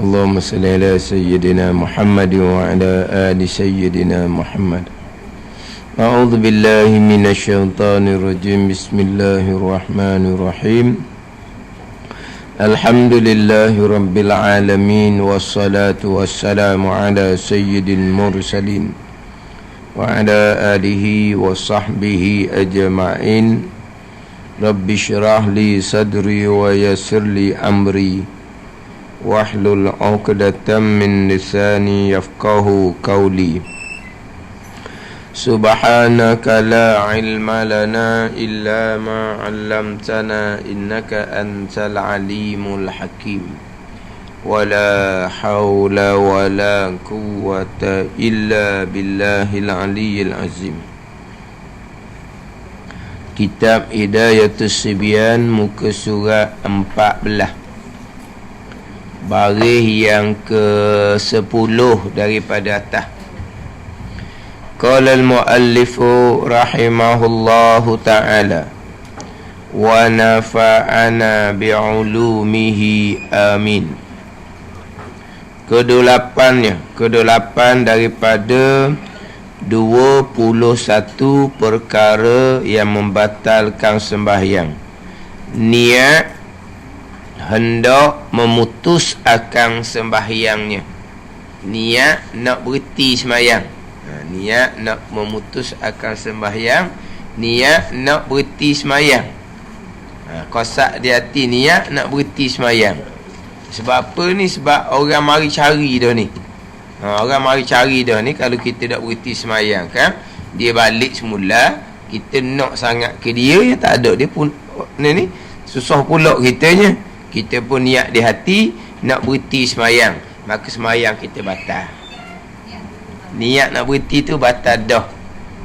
اللهم صل على سيدنا محمد وعلى آل سيدنا محمد. أعوذ بالله من الشيطان الرجيم. بسم الله الرحمن الرحيم. الحمد لله رب العالمين، والصلاة والسلام على سيد المرسلين وعلى آله وصحبه أجمعين. رب اشرح لي صدري ويسر لي أمري واحلل عقدة من لساني يفقهوا قولي. سبحانك لا علم لنا إلا ما علمتنا إنك أنت العليم الحكيم. ولا حول ولا قوة إلا بالله العلي العظيم. Kitab Hidayatus Sibyan, muka surat 14, baris yang ke-10 daripada atas. Qala al-muallifu rahimahullahu ta'ala wa nafa'ana bi'ulumihi amin. Kedelapan daripada 21 perkara yang membatalkan sembahyang. Niat hendak memutus akan sembahyangnya. Niat nak berhenti sembahyang. Niat nak memutus akan sembahyang. Niat nak berhenti sembahyang. Kosak di hati niat nak berhenti sembahyang. Sebab apa ni? Sebab orang mari cari dah ni. Orang mari cari dah ni. Kalau kita tak berhenti sembahyang kan, dia balik semula. Kita nak sangat ke dia, yang tak ada dia pun ni susah pula kitanya. Kita pun niat di hati nak berhenti sembahyang, maka sembahyang kita batal. Niat nak berhenti tu batal dah.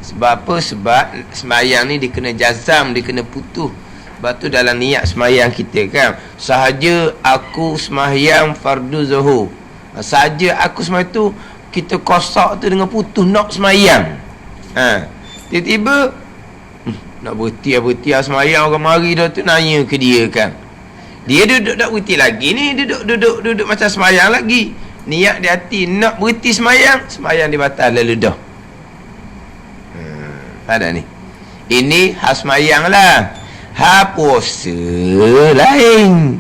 Sebab apa? Sebab sembahyang ni dia kena jazam, dia kena putus. Sebab tu dalam niat sembahyang kita kan, sahaja aku sembahyang fardu zuhur, sahaja aku sembahyang tu, kita kosak tu dengan putus nak sembahyang. Tiba-tiba nak berhenti sembahyang, orang mari dah tu nanya ke dia kan. Dia duduk tak berhenti lagi ni, duduk macam sembahyang lagi. Niat di hati nak berhenti sembahyang, sembahyang dia batal lalu dah. Ada ni. Ini hak sembahyang lah. Hak puasa lain.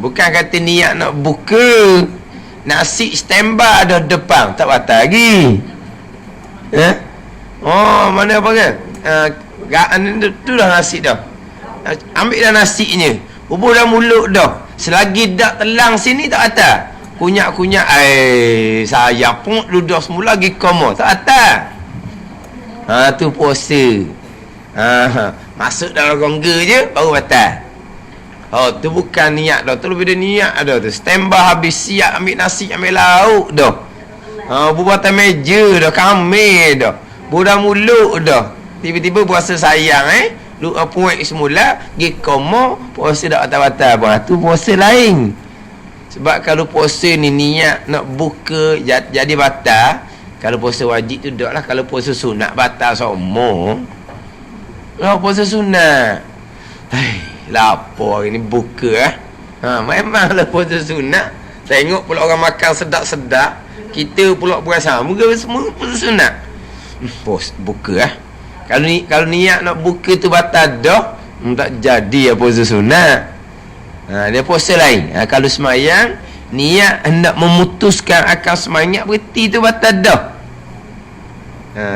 Bukan kata niat nak buka, nasi standby dah depan, tak batal lagi. Mana apa kan? Tu dah nasi dah. Ambil dah nasinya, bubur dah mulut dah. Selagi dak telang sini tak atas. Kunyak-kunyak sayang pun duduk semula lagi koma, tak atas. Tu puasa. Masuk dalam rongga je baru batal. Tu bukan niat dah. Tu lebih dari niat dah tu. Standby habis siap ambil nasi, ambil lauk dah. Buatan meja dah, kamil dah. Budak mulut dah. Tiba-tiba puasa sayang Lupa puak semula, pergi koma, puasa dah batal-batal pun. Tu puasa lain. Sebab kalau puasa ni niat nak buka jadi batal. Kalau puasa wajib tu dak lah. Kalau puasa sunat batal semua. Puasa sunat. Lapar hari ni buka memanglah puasa sunat. Tengok pula orang makan sedap-sedap. Kita pula puasa sama ke semua puasa sunat. Buka Kalau niat nak buka tu batal dah, tak jadi puasa sunat. Dia puasa lain. Kalau semayang, niat hendak memutuskan akan semayang, berhenti tu batal dah.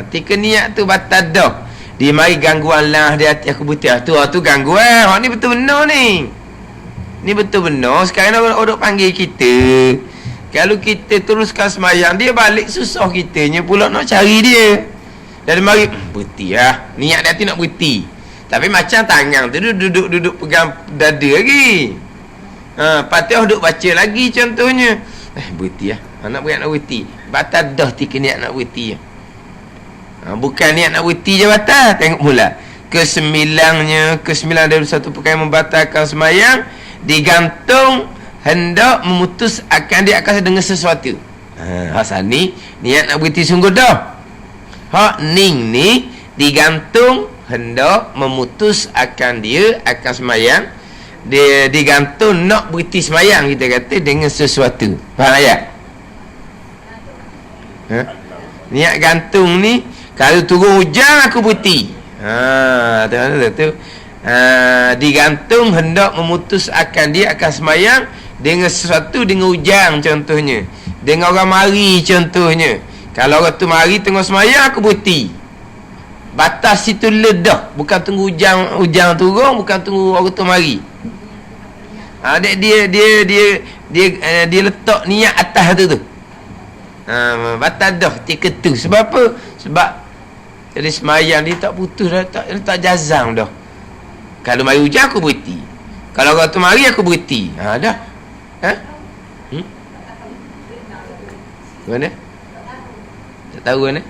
Tika niat tu batal dah. Dia mari gangguan lah di hati aku betul. Tu gangguan. Ni betul benar ni. Ni betul benar. Sekarang orang panggil kita. Kalau kita teruskan semayang, dia balik susah kitanya pula nak cari dia. Dan mari berhenti lah. Niat dia tu nak berhenti. Tapi macam tangan tu duduk pegang dada lagi. Fatihah duduk baca lagi contohnya. Berhenti lah. Nak berhenti. Batal dah tika niat nak berhenti. Bukan niat nak berhenti je batal. Tengok mula. Kesembilan dari satu perkara yang membatalkan semayang, digantung hendak memutus akan dia akan dengan sesuatu. Hasan ni niat nak berhenti sungguh dah. Hak ning ni digantung hendak memutus akan dia akan semayang. Dia digantung nak berhenti semayang, kita kata, dengan sesuatu. Faham ayat? Niat gantung ni, kalau turun hujan aku berhenti. Tu. Digantung hendak memutus akan dia akan semayang dengan sesuatu, dengan hujan contohnya, dengan orang mari contohnya. Kalau orang tu mari tengah semayang, aku berhenti. Batas situ ledah. Bukan tunggu hujan turun, bukan tunggu orang tu mari. Dia letak niat atas tu. Batas dah ketika tu. Sebab apa? Sebab jadi semayang dia tak putus dah, tak jazam dah. Kalau mari hujan, aku berhenti. Kalau orang tu mari, aku berhenti. Dah. Mana? Tak tahu kan?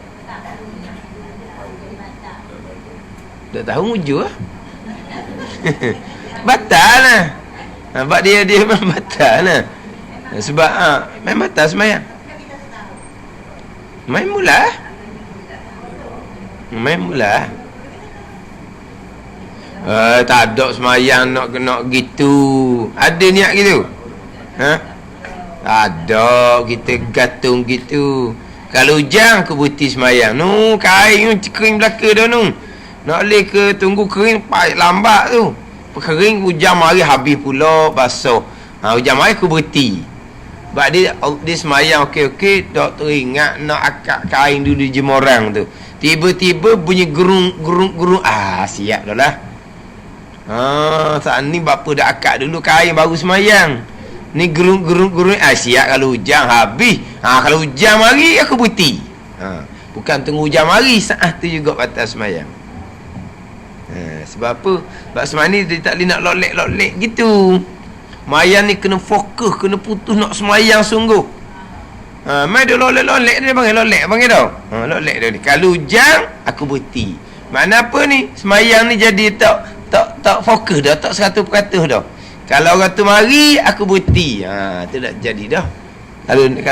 Tak tahu hujur lah. Batal lah. Sebab dia memang batal lah. Sebab memang batal semayang. Main mula. Tak ada semayang nak gitu. Ada niat gitu? Ada. Kita gantung gitu. Kalau hujan, aku berhenti semayang. Kain kering belaka dah nak boleh ke tunggu kering lambat tu. Kering hujan mari habis pula basah. Hujan mari aku berhenti. Sebab dia semayang okey tak teringat nak akak kain dulu di jemorang tu. Tiba-tiba bunyi gerung. Siap dah lah. Saat ni bapa dah akak dulu kain baru semayang. Ni gerung. Siap kalau hujan habis. Kalau hujan mari aku berhenti. Bukan tunggu hujan mari, saat tu juga batas semayang. Sebab apa? Sebab semayang ni dia tak boleh nak lolek gitu. Semayang ni kena fokus, kena putus nak semayang sungguh. Mai dia lolek dia panggil lolek tau. Lolek dia ni. Kalau hujan aku berhenti. Makna apa ni? Semayang ni jadi tak fokus dah, tak 100% dah. Kalau orang tu mari, aku berhenti. Tu dah jadi dah. Kalau ni.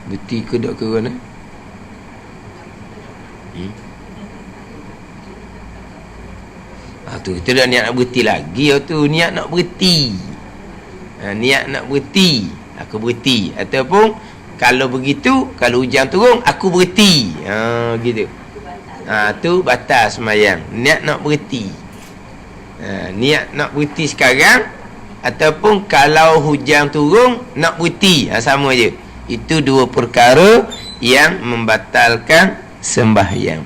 Berhenti ke tak ke mana? Tu kita dah niat nak berhenti lagi. Tu niat nak berhenti. Niat nak berhenti, aku berhenti. Ataupun kalau begitu, kalau hujan turun, aku berhenti. Gitu. Tu batas semayang. Niat nak berhenti. Niat nak berhenti sekarang, ataupun kalau hujan turun, nak berhenti. Sama je. Itu dua perkara yang membatalkan sembahyang.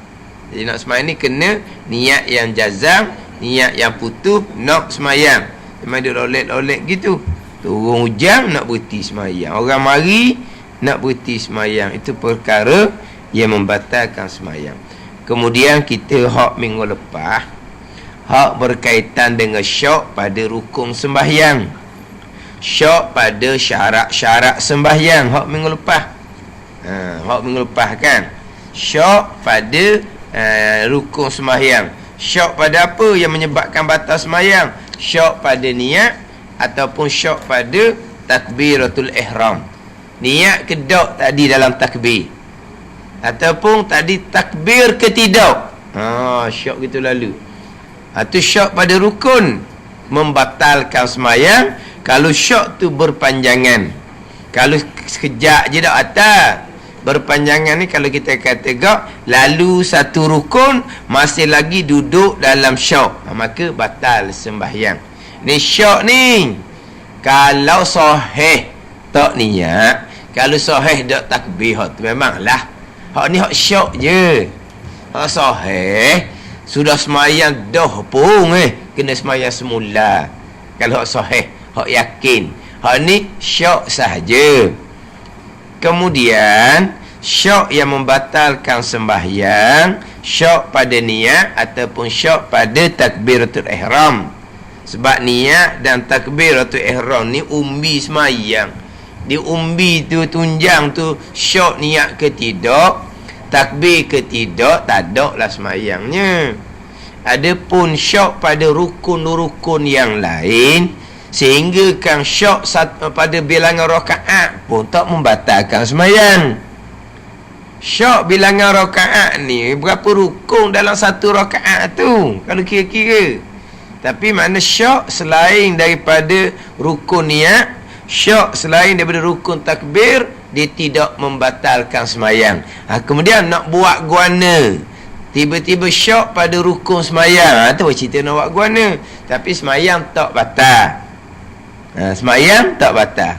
Jadi nak semayang ni kena niat yang jazam, niat yang putus nak semayang. Memang dia lolek gitu. Turun hujan nak berhenti semayang. Orang mari nak berhenti semayang. Itu perkara yang membatalkan semayang. Kemudian kita hak minggu lepas, hak berkaitan dengan syok pada rukun sembahyang, syok pada syarat-syarat sembahyang. Hak minggu lepas, hak minggu lepas kan, syok pada rukun sembahyang. Syok pada apa yang menyebabkan batal sembahyang? Syok pada niat ataupun syok pada takbiratul ihram. Niat ke tak tadi dalam takbir, ataupun tadi takbir ke tidak. Syok gitu lalu. Itu syok pada rukun membatalkan semayang. Kalau syok tu berpanjangan, kalau sekejap je dah atas, berpanjangan ni kalau kita kata lalu satu rukun masih lagi duduk dalam syok, maka batal sembahyang. Ni syok ni kalau sahih tak niat, kalau sahih tak takbir, hak tu memanglah hak ni hak syok je. Hak sahih sudah semayang dah pun kena semayang semula. Kalau hak sahih, hak yakin, hak ni syok sahaja. Kemudian syok yang membatalkan sembahyang, syok pada niat ataupun syok pada takbiratul ihram. Sebab niat dan takbiratul ihram ni umbi semayang. Di umbi tu, tunjang tu, syok niat ke tidak, takbir ke tidak, tak ada lah semayangnya. Adapun syok pada rukun-rukun yang lain, sehingga kan syok pada bilangan rakaat pun tak membatalkan semayang. Syok bilangan rakaat ni berapa rukun dalam satu rakaat tu kalau kira-kira. Tapi makna syok selain daripada rukun niat, syok selain daripada rukun takbir, dia tidak membatalkan semayang. Kemudian nak buat guana, tiba-tiba syok pada rukun semayang, tu cerita nak buat guana. Tapi semayang tak batal. Semayang tak batal.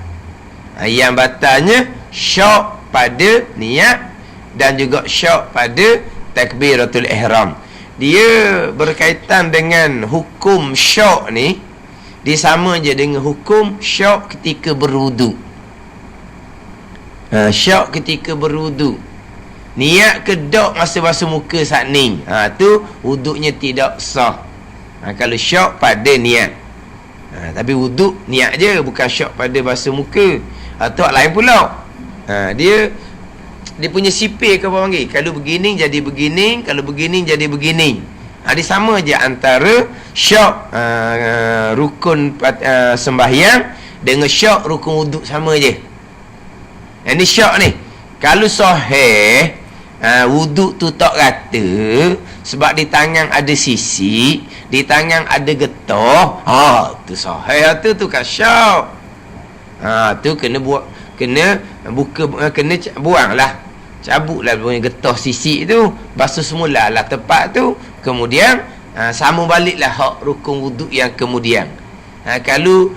Yang batalnya syok pada niat dan juga syok pada takbiratul ihram. Dia berkaitan dengan hukum syok ni, dia sama je dengan hukum syok ketika berwuduk. Syok ketika berwuduk, niat kedok masa basuh muka saat ni, tu wuduknya tidak sah. Kalau syok pada niat, tapi wuduk niat je, bukan syok pada basuh muka. Tu lain pula. Dia punya sipir ke apa panggil, kalau begini jadi begini, kalau begini jadi begini. Dia sama je antara syok rukun sembahyang dengan syok rukun wuduk, sama je. Ini syok ni kalau sahih, wuduk tu tak rata, sebab di tangan ada sisi, di tangan ada getah, tu sahih, tu kan syok. Tu kena buat, kena buang lah, cabutlah punya getah sisi tu, basuh semula lah tempat tu, kemudian sambung baliklah hak rukun wuduk yang kemudian. Kalau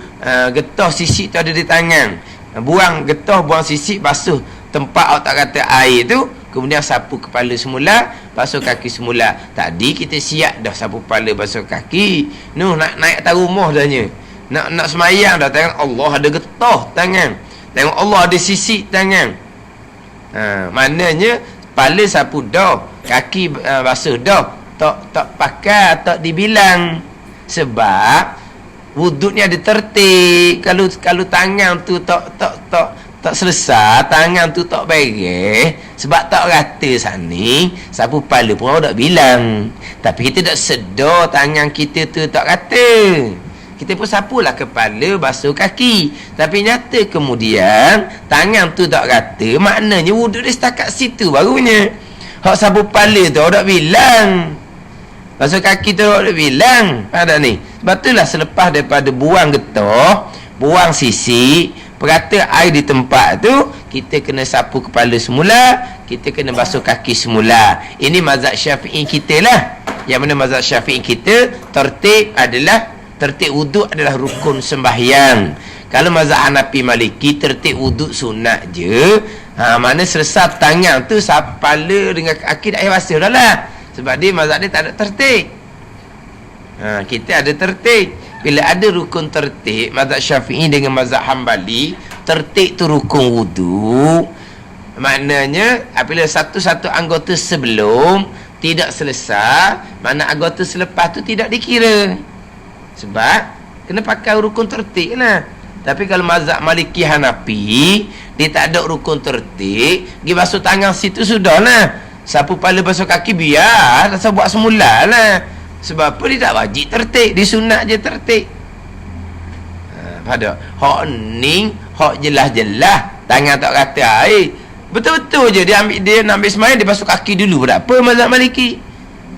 getah sisi tu ada di tangan, buang getah, buang sisi, basuh tempat tak kata air tu, kemudian sapu kepala semula, basuh kaki semula. Tadi kita siap dah sapu kepala, basuh kaki, nak naik atas rumah dahnya, nak semayang dah, tengok Allah ada getah tangan, tengok Allah ada sisi tangan. Maknanya kepala sapu dah, kaki basuh dah, tak pakai, tak dibilang. Sebab wuduk ni ada tertib. Kalau tangan tu tak selesai, tangan tu tak beres, sebab tak rata sana, sapu kepala pun orang tak bilang. Tapi kita tak sedar tangan kita tu tak rata, kita pun sapulah kepala, basuh kaki. Tapi nyata kemudian tangan tu tak rata, maknanya wuduk dia setakat situ barunya. Hak sapu kepala tu orang tak bilang, basuh kaki tu orang tak bilang. Ada ni, sebab itulah selepas daripada buang getah, buang sisi, perata air di tempat tu, kita kena sapu kepala semula, kita kena basuh kaki semula. Ini mazhab Syafi'i kita lah. Yang mana mazhab Syafi'i kita, tertib wuduk adalah rukun sembahyang. Kalau mazhab Hanafi Maliki, tertib wuduk sunat je. Mana selesai tangan tu, kepala dengan kaki dah basuh dah lah. Sebab dia mazhab dia tak ada tertib. Kita ada tertib. Bila ada rukun tertib, mazhab Syafi'i dengan mazhab Hambali, tertib tu rukun wudu. Maknanya apabila satu-satu anggota sebelum tidak selesai, mana anggota selepas tu tidak dikira. Sebab kena pakai rukun tertib lah. Tapi kalau mazhab Maliki Hanafi, dia tak ada rukun tertib, pergi basuh tangan situ sudah lah. Sapu kepala basuh kaki biar rasa buat semula lah. Sebab apa dia tak wajib tertib, dia sunat je tertib. Pada hak ni, hak jelas-jelas tangan tak kata air. Betul-betul je dia nak ambil semayang, dia basuh kaki dulu. Berapa mazhab Maliki?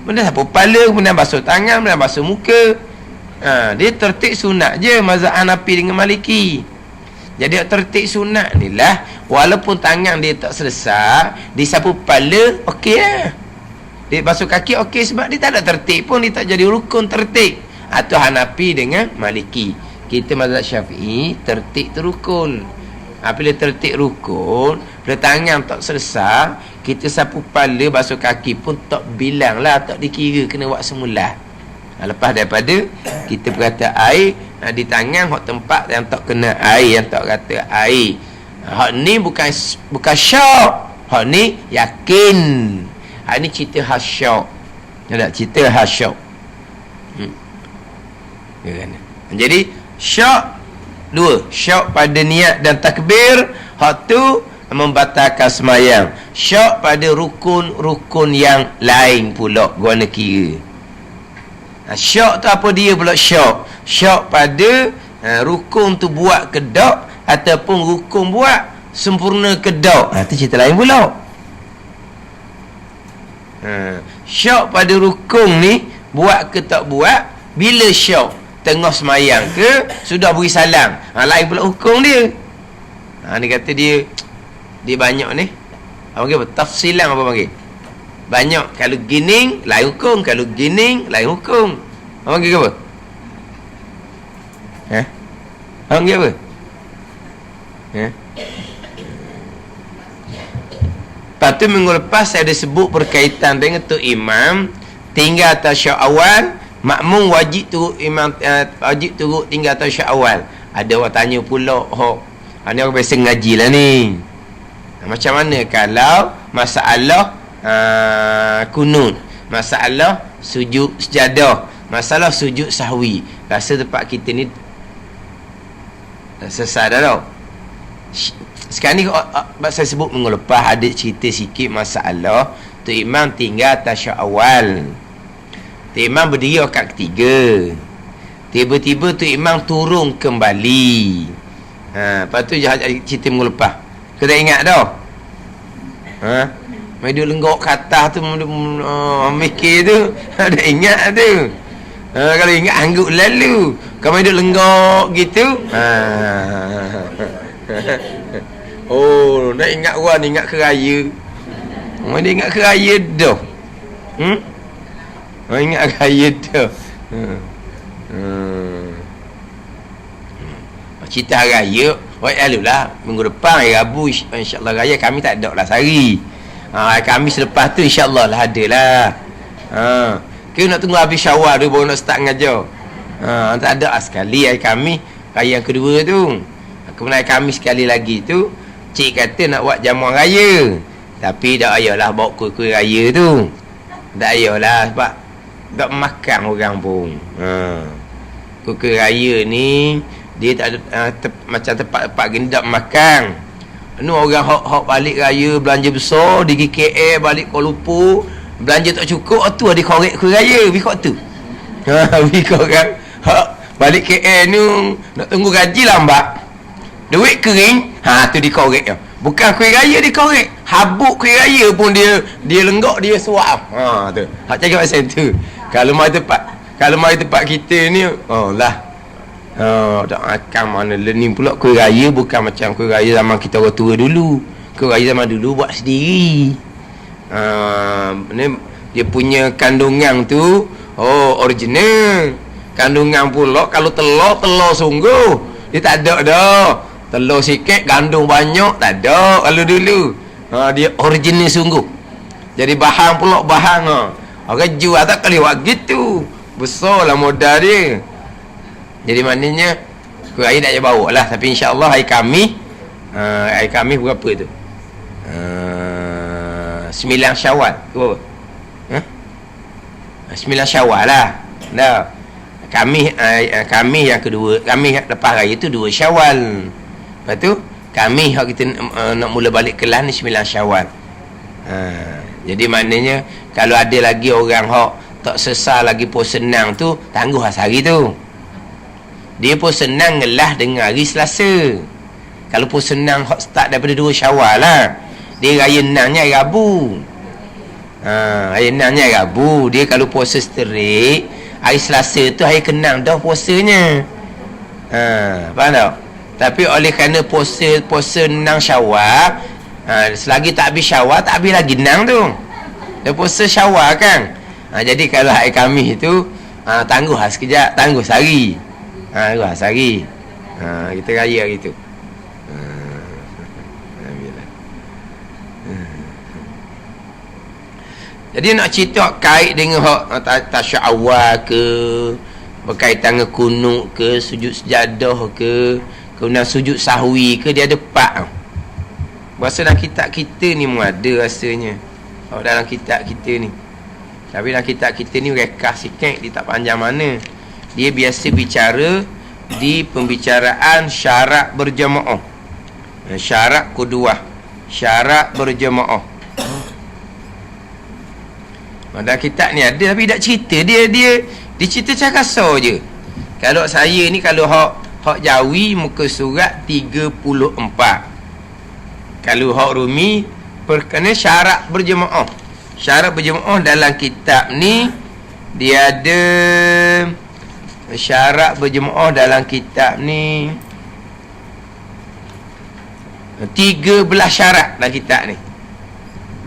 Kemudian sapu kepala, kemudian basuh tangan, kemudian basuh muka. Dia tertib sunat je mazhab Hanafi dengan Maliki. Jadi tertib sunat ni lah, walaupun tangan dia tak selesai, dia sapu kepala okey lah. Dia basuh kaki okey, sebab dia tak ada tertib pun, dia tak jadi rukun tertib. Atau Hanafi dengan Maliki. Kita mazhab Syafi'i, tertib tu rukun. Bila tertib rukun, bila tangan tak selesai, kita sapu kepala, basuh kaki pun tak bilang lah, tak dikira, kena buat semula. Lepas daripada kita berkata air di tangan, hak tempat yang tak kena air, yang tak kata air, hak ni bukan syak, hak ni yakin. Hak ni cerita hasyak. Ada cerita hasyak. Jadi syak dua, syak pada niat dan takbir, hak tu membatalkan semayang. Syak pada rukun-rukun yang lain pula guna kira. Syak tu apa dia pula syak? Syak pada rukun tu buat ke tak, ataupun rukun buat sempurna ke tak. Itu cerita lain pula. Syak pada rukun ni buat ke tak buat, bila syak tengah semayang ke, sudah beri salam, lain pula hukum dia. Dia kata dia banyak ni, apa panggil, tafsilan apa panggil, banyak. Kalau gining lain hukum, kalau gining lain hukum. Apa panggil apa? Apa panggil apa? Lepas tu minggu lepas saya ada sebut berkaitan dengan tu imam tinggal tasyahud awal, makmum wajib turut imam, wajib turut tinggal tasyahud awal. Ada orang tanya pula, ni orang biasa ngaji lah ni, macam mana kalau masalah kunut, masalah sujud sejadah, masalah sujud sahwi. Rasa tempat kita ni selesai dah tau. Sekarang ni saya sebut minggu lepas ada cerita sikit masalah tu imam tinggal tasyahud awal. Tu imam berdiri rakaat ketiga, tiba-tiba tu imam turun kembali. Lepas tu cerita minggu lepas, kita ingat dah. Dia lenggok ke atas tu, mikir tu, ada ingat tu. Kalau ingat angguk lalu. Kalau dia lenggok gitu, nak ingat orang, ingat keraya. Dia ingat keraya dah. Ingat keraya dah. Cerita raya, alulah minggu depan hari Rabu insya-Allah raya kami tak ada lah sehari. Kami selepas tu insya-Allah lah ada lah. Kita nak tunggu habis Syawal tu baru nak start ngajar. Tak ada sekali hari kami raya yang kedua tu. Kemudian kami sekali lagi tu, cik kata nak buat jamuan raya, tapi tak payahlah bawa kuih-kuih raya tu. Tak payahlah sebab tak makan orang pun. Kuih raya ni dia tak ada macam tempat-tempat gini tak makan. Orang hok balik raya belanja besar, pergi KL balik Kuala Lumpur, belanja tak cukup, tu ada korek kuih raya, bikot tu. Bikot kan. Balik KL ni nak tunggu gaji lambat. Duit kering, tu dikorek. Bukan kuih raya dikorek, habuk kuih raya pun dia lenggok, dia suap. Tu. Hak cakap macam tu. Kalau mari tempat kita ni, tak akan mana learning pula kuih raya bukan macam kuih raya zaman kita orang tua dulu. Kuih raya zaman dulu buat sendiri. Ni dia punya kandungan tu original. Kandungan pula kalau telur sungguh. Dia tak ada dah. Telur sikit, gandum banyak, tak ada kalau dulu. Dia original sungguh. Jadi bahan pula bahan. Orang jual tak boleh buat gitu. Besarlah modal dia. Jadi maknanya air tak payah bawa lah. Tapi insyaAllah air kami berapa tu? 9 Syawal ke berapa? 9 Syawal lah. Dah. Kami yang kedua, kami lepas raya tu 2 Syawal. Lepas tu kami hak kita nak mula balik kelas ni 9 Syawal. Jadi maknanya kalau ada lagi orang hak tak sesal lagi puasa senang tu, tangguh hari tu. Dia pun senang ngelah dengan hari Selasa. Kalau pun senang start daripada 2 Syawal lah. Dia raya enamnya hari Rabu. Raya enamnya hari Rabu. Dia kalau puasa straight, hari Selasa tu hari kenang dah puasanya. Faham tak? Tapi oleh kerana puasa enam Syawal, selagi tak habis Syawal, tak habis lagi enam tu. Dia puasa Syawal kan. Jadi kalau hari Khamis tu, tangguh sekejap, tangguh sehari. Tangguh sehari. Kita raya hari tu. Jadi nak cerita kait dengan tasyuk awal ke, berkaitan dengan kunut ke, sujud sejadah ke, kemudian sujud sahwi ke, dia ada part. Bahasa dalam kitab kita ni pun ada rasanya. Dalam kitab kita ni. Tapi dalam kitab kita ni rekas sikit, dia tak panjang mana. Dia biasa bicara di pembicaraan syarat berjemaah. Syarat kedua, syarat berjemaah. Dalam kitab ni ada tapi tak cerita. Dia cerita cara kasar je. Kalau saya ni, kalau hak Jawi muka surat 34. Kalau hak Rumi perkara syarat berjemaah. Syarat berjemaah dalam kitab ni dia ada syarat berjemaah dalam kitab ni 13 syarat dalam kitab ni.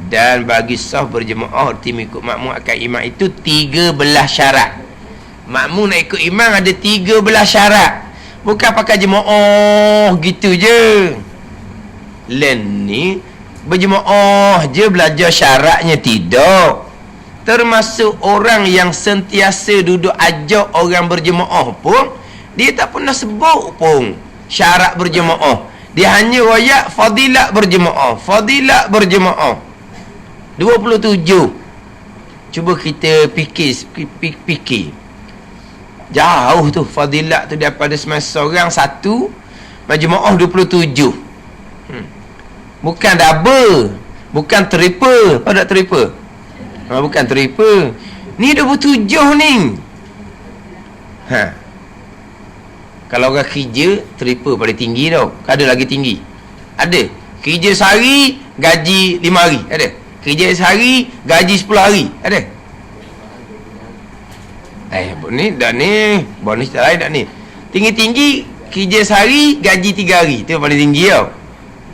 Dan bagi sah berjemaah erti mengikut makmum akan imam itu 13 syarat. Makmum nak ikut imam ada 13 syarat. Bukan pakai jemaah gitu je. Len ni berjemaah je belajar syaratnya, tidak. Termasuk orang yang sentiasa duduk ajak orang berjemaah pun, dia tak pernah sebut pun syarat berjemaah. Dia hanya royak fadilat berjemaah, fadilat berjemaah. 27. Cuba kita fikir. Jauh tu fadilat tu daripada semasa orang satu berjemaah 27. Bukan double, bukan triple. Apa tak triple? Bukan triple. Ni 27 ni. Kalau orang kerja, triple paling tinggi tau. Ada lagi tinggi? Ada. Kerja sehari, gaji 5 hari. Ada. Kerja sehari, gaji 10 hari. Ada? Ni dah ni. Bonus tak lain dah ni. Tinggi-tinggi, kerja sehari, gaji 3 hari. Itu paling tinggi tau.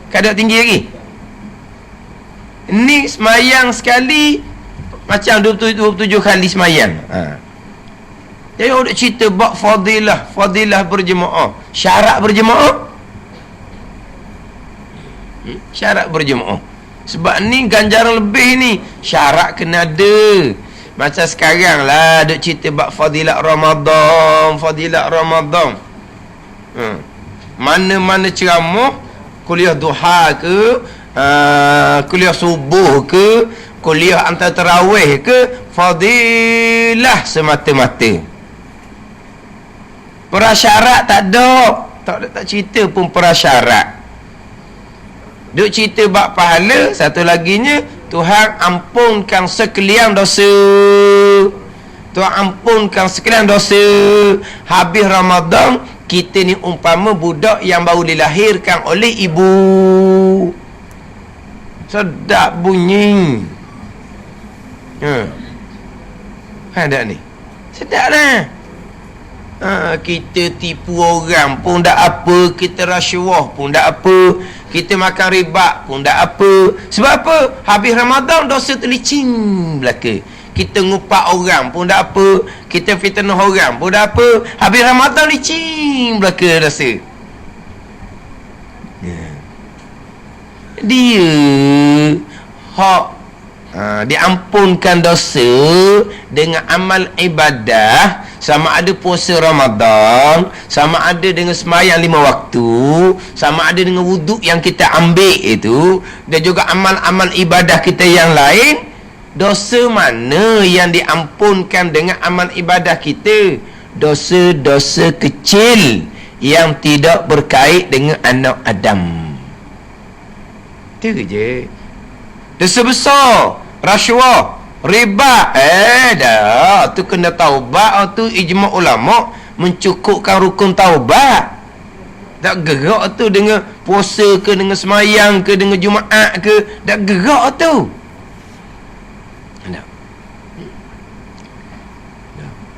Kadang tinggi lagi. Ni semayang sekali, macam 27 kali semayang. Jadi orang nak cerita bab fadilah berjemaah. Syarat berjemaah. Syarat berjemaah. Sebab ni ganjaran lebih ni. Syarat kena ada. Macam sekarang lah duk cerita bab fadilat Ramadan. Fadilat Ramadan. Mana-mana ceramah, kuliah duha ke, kuliah subuh ke, kuliah antar tarawih ke, fadilah semata-mata. Prasyarat tak ada. Tak cerita pun prasyarat. Duk cerita bab pahala. Satu laginya, Tuhan ampunkan sekalian dosa. Tuhan ampunkan sekalian dosa. Habis Ramadan, kita ni umpama budak yang baru dilahirkan oleh ibu. Sedap bunyi. Ada ni. Sedap lah. Kita tipu orang pun tak apa, kita rasuah pun tak apa, kita makan riba pun tak apa. Sebab apa? Habis Ramadan dosa terlicin belaka. Kita ngupak orang pun tak apa, kita fitnah orang pun tak apa. Habis Ramadan licin belaka dosa. Dia hak Diampunkan dosa dengan amal ibadah, sama ada puasa Ramadan, sama ada dengan sembahyang 5 waktu, sama ada dengan wuduk yang kita ambil itu, dan juga amal-amal ibadah kita yang lain. Dosa mana yang diampunkan dengan amal ibadah kita? Dosa-dosa kecil yang tidak berkait dengan anak Adam. Itu je. Dosa besar, rasuah, riba, dah tu kena taubat. Tu ijma' ulama mencukupkan rukun taubat. Tak gerak tu dengan puasa ke, dengan semayang ke, dengan Jumaat ke, tak gerak tu.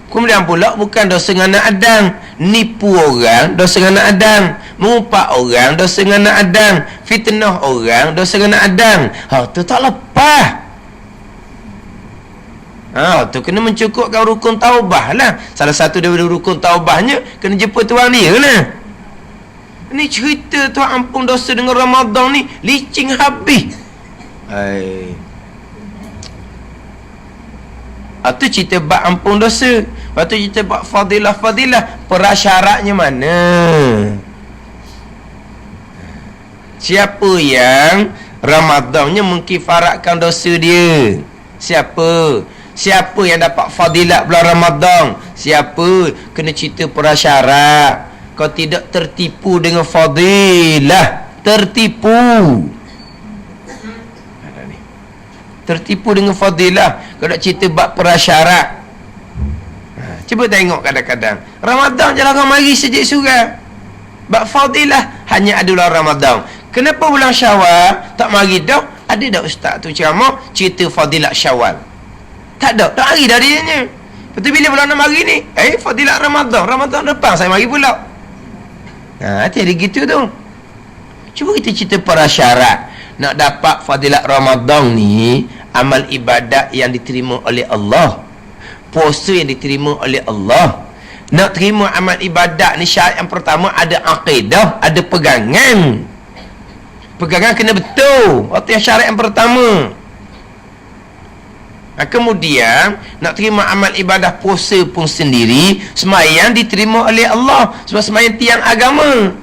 Kemudian pula bukan dosa dengan anak Adam. Nipu orang, dosa dengan anak Adam. Mengumpat orang, dosa dengan anak Adam. Fitnah orang, dosa dengan anak Adam. Tu tak lepas. Tu kena mencukupkan rukun taubah lah. Salah satu daripada rukun taubahnya, kena jumpa tuan dia lah. Ni cerita Tuhan ampun dosa dengan Ramadan ni licin habis. Tu cerita bab ampun dosa. Lepas tu cerita bab fadilah-fadilah. Prasyaratnya mana? Siapa yang Ramadannya mengkifaratkan dosa dia? Siapa? Siapa yang dapat fadilat bulan Ramadan? Siapa? Kena cerita prasyarat. Kau tidak tertipu dengan fadilah. Tertipu dengan fadilah. Kau nak cerita bab prasyarat. Cuba tengok kadang-kadang Ramadan je lah kau mari sejak surah. Bab fadilah hanya ada bulan Ramadan. Kenapa bulan Syawal tak mari dah? Ada dah ustaz tu ceramah cerita fadilat Syawal? Tak ada, tak hari dah dia. Betul bila bulan nak mari ni? Fadilat Ramadan depan saya mari pula. Hati-hati gitu tu. Cuba kita cerita prasyarat nak dapat fadilat Ramadan ni. Amal ibadat yang diterima oleh Allah, puasa yang diterima oleh Allah. Nak terima amal ibadat ni syarat yang pertama ada akidah, ada pegangan. Pegangan kena betul. Itu yang syarat yang pertama. Kemudian nak terima amal ibadah puasa pun sendiri, sembahyang diterima oleh Allah. Sebab sembahyang tiang agama.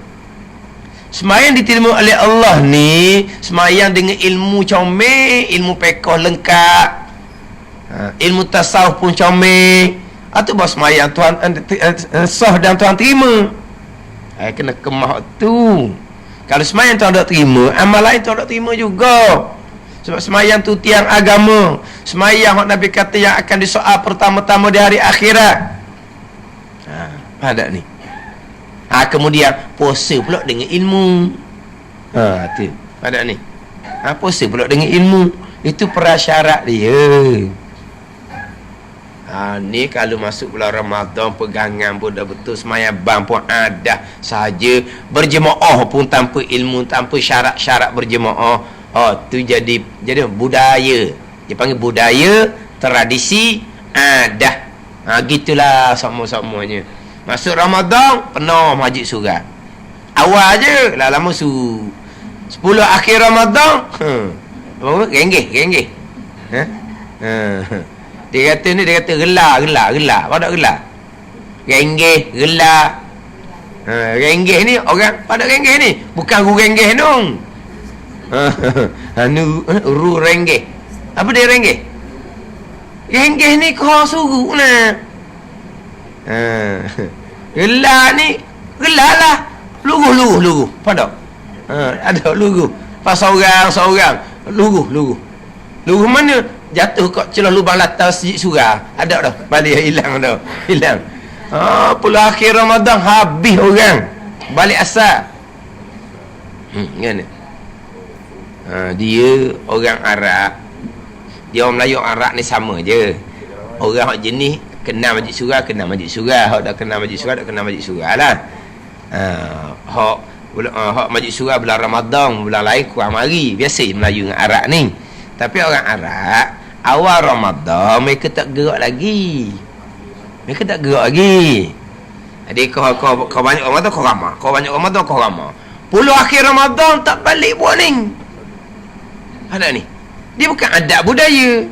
Sembahyang diterima oleh Allah ni, sembahyang dengan ilmu comel, ilmu fiqh lengkap, ilmu tasawuf pun comel. Itu bahawa sembahyang Tuhan sah dan Tuhan terima. Kena kemah tu. Kalau sembahyang Tuhan tak terima, amal lain Tuhan tak terima juga. Sebab sembahyang tu tiang agama. Sembahyang Nabi kata yang akan disoal pertama-tama di hari akhirat. Ada ni. Kemudian puasa pula dengan ilmu. Tu ada ni. Puasa pula dengan ilmu. Itu prasyarat dia. Ni kalau masuk bulan Ramadan, pegangan pun dah betul, sembahyang bang pun ada sahaja, berjemaah pun tanpa ilmu, tanpa syarat-syarat berjemaah. Tu jadi budaya. Dia panggil budaya, tradisi, adah. Gitulah sama-samanya. Masuk Ramadan, penuh majlis surat. Awal je, lama 10 akhir Ramadan, genggih. Dia kata gelar. Pada gelar. Genggih, gelar. Genggih ni, orang pada genggih ni. Bukan ru genggih dong. Ru renggih. Apa dia renggih? Genggih ni kau suruh lah. Gelar ni, gelar lah. Lugu. Pada. Ada lugu. Pas seorang. Lugu. Lugu mana? Jatuh kat celah lubang latar sijik surah. Ada dah. Balik hilang dah. Hilang. Pula akhir Ramadan habis orang. Balik asal. Kan? Dia orang Arab. Dia orang Melayu Arab ni sama je. Orang hak jenis kenal majlis surah. Hak dah kenal majlis surah lah. Hak majlis surah bulan Ramadan, bulan lain kurang mari. Biasa Melayu dengan Arab ni. Tapi orang Arab awal Ramadan mereka tak gerak lagi. Jadi kau banyak Ramadan kau ramah. Kau banyak Ramadan kau ramah. Puluh akhir Ramadan tak balik buat ni. Ada ni. Dia bukan adab budaya.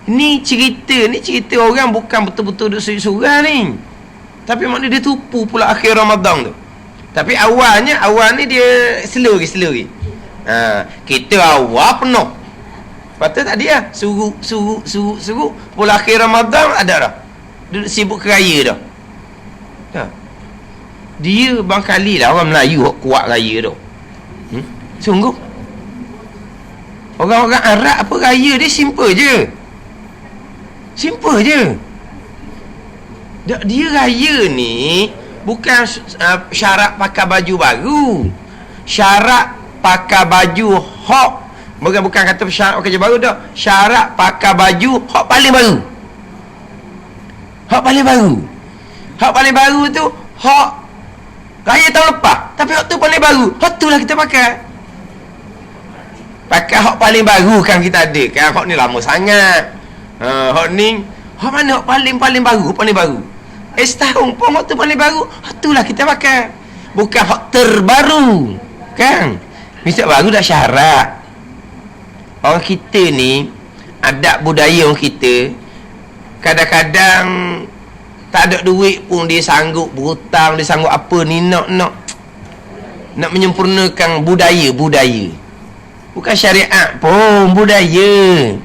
Ni cerita orang bukan betul-betul duk surah ni. Tapi maknanya dia tupu pula akhir Ramadan tu. Tapi awalnya dia slow lagi. Kita awal penuh. Lepas tu tadi lah suruh pula akhir Ramadan ada dah. Duduk sibuk keraya dah. Dia bangkali lah orang Melayu kuat raya tu. Sungguh. Orang-orang Arab apa raya dia simple je. Dia raya ni bukan syarat pakai baju baru. Syarat pakai baju hak bukan kata syarat pakai baju baru dah. Syarat pakai baju hak paling baru. Hak paling baru tu hak raya tahun lepas. Tapi hak tu paling baru. Hak tu lah kita pakai. Pakai hak paling baru kan kita ada kan. Hak ni lama sangat. Hak ni hak mana hak paling baru. Setahun pun hak tu paling baru. Hak tu lah kita pakai. Bukan hak terbaru. Kan? Mesti baru dah syarat. Orang kita ni adab budaya orang kita kadang-kadang tak ada duit pun dia sanggup berhutang, dia sanggup apa ni nak menyempurnakan budaya. Bukan syariat pun, budaya.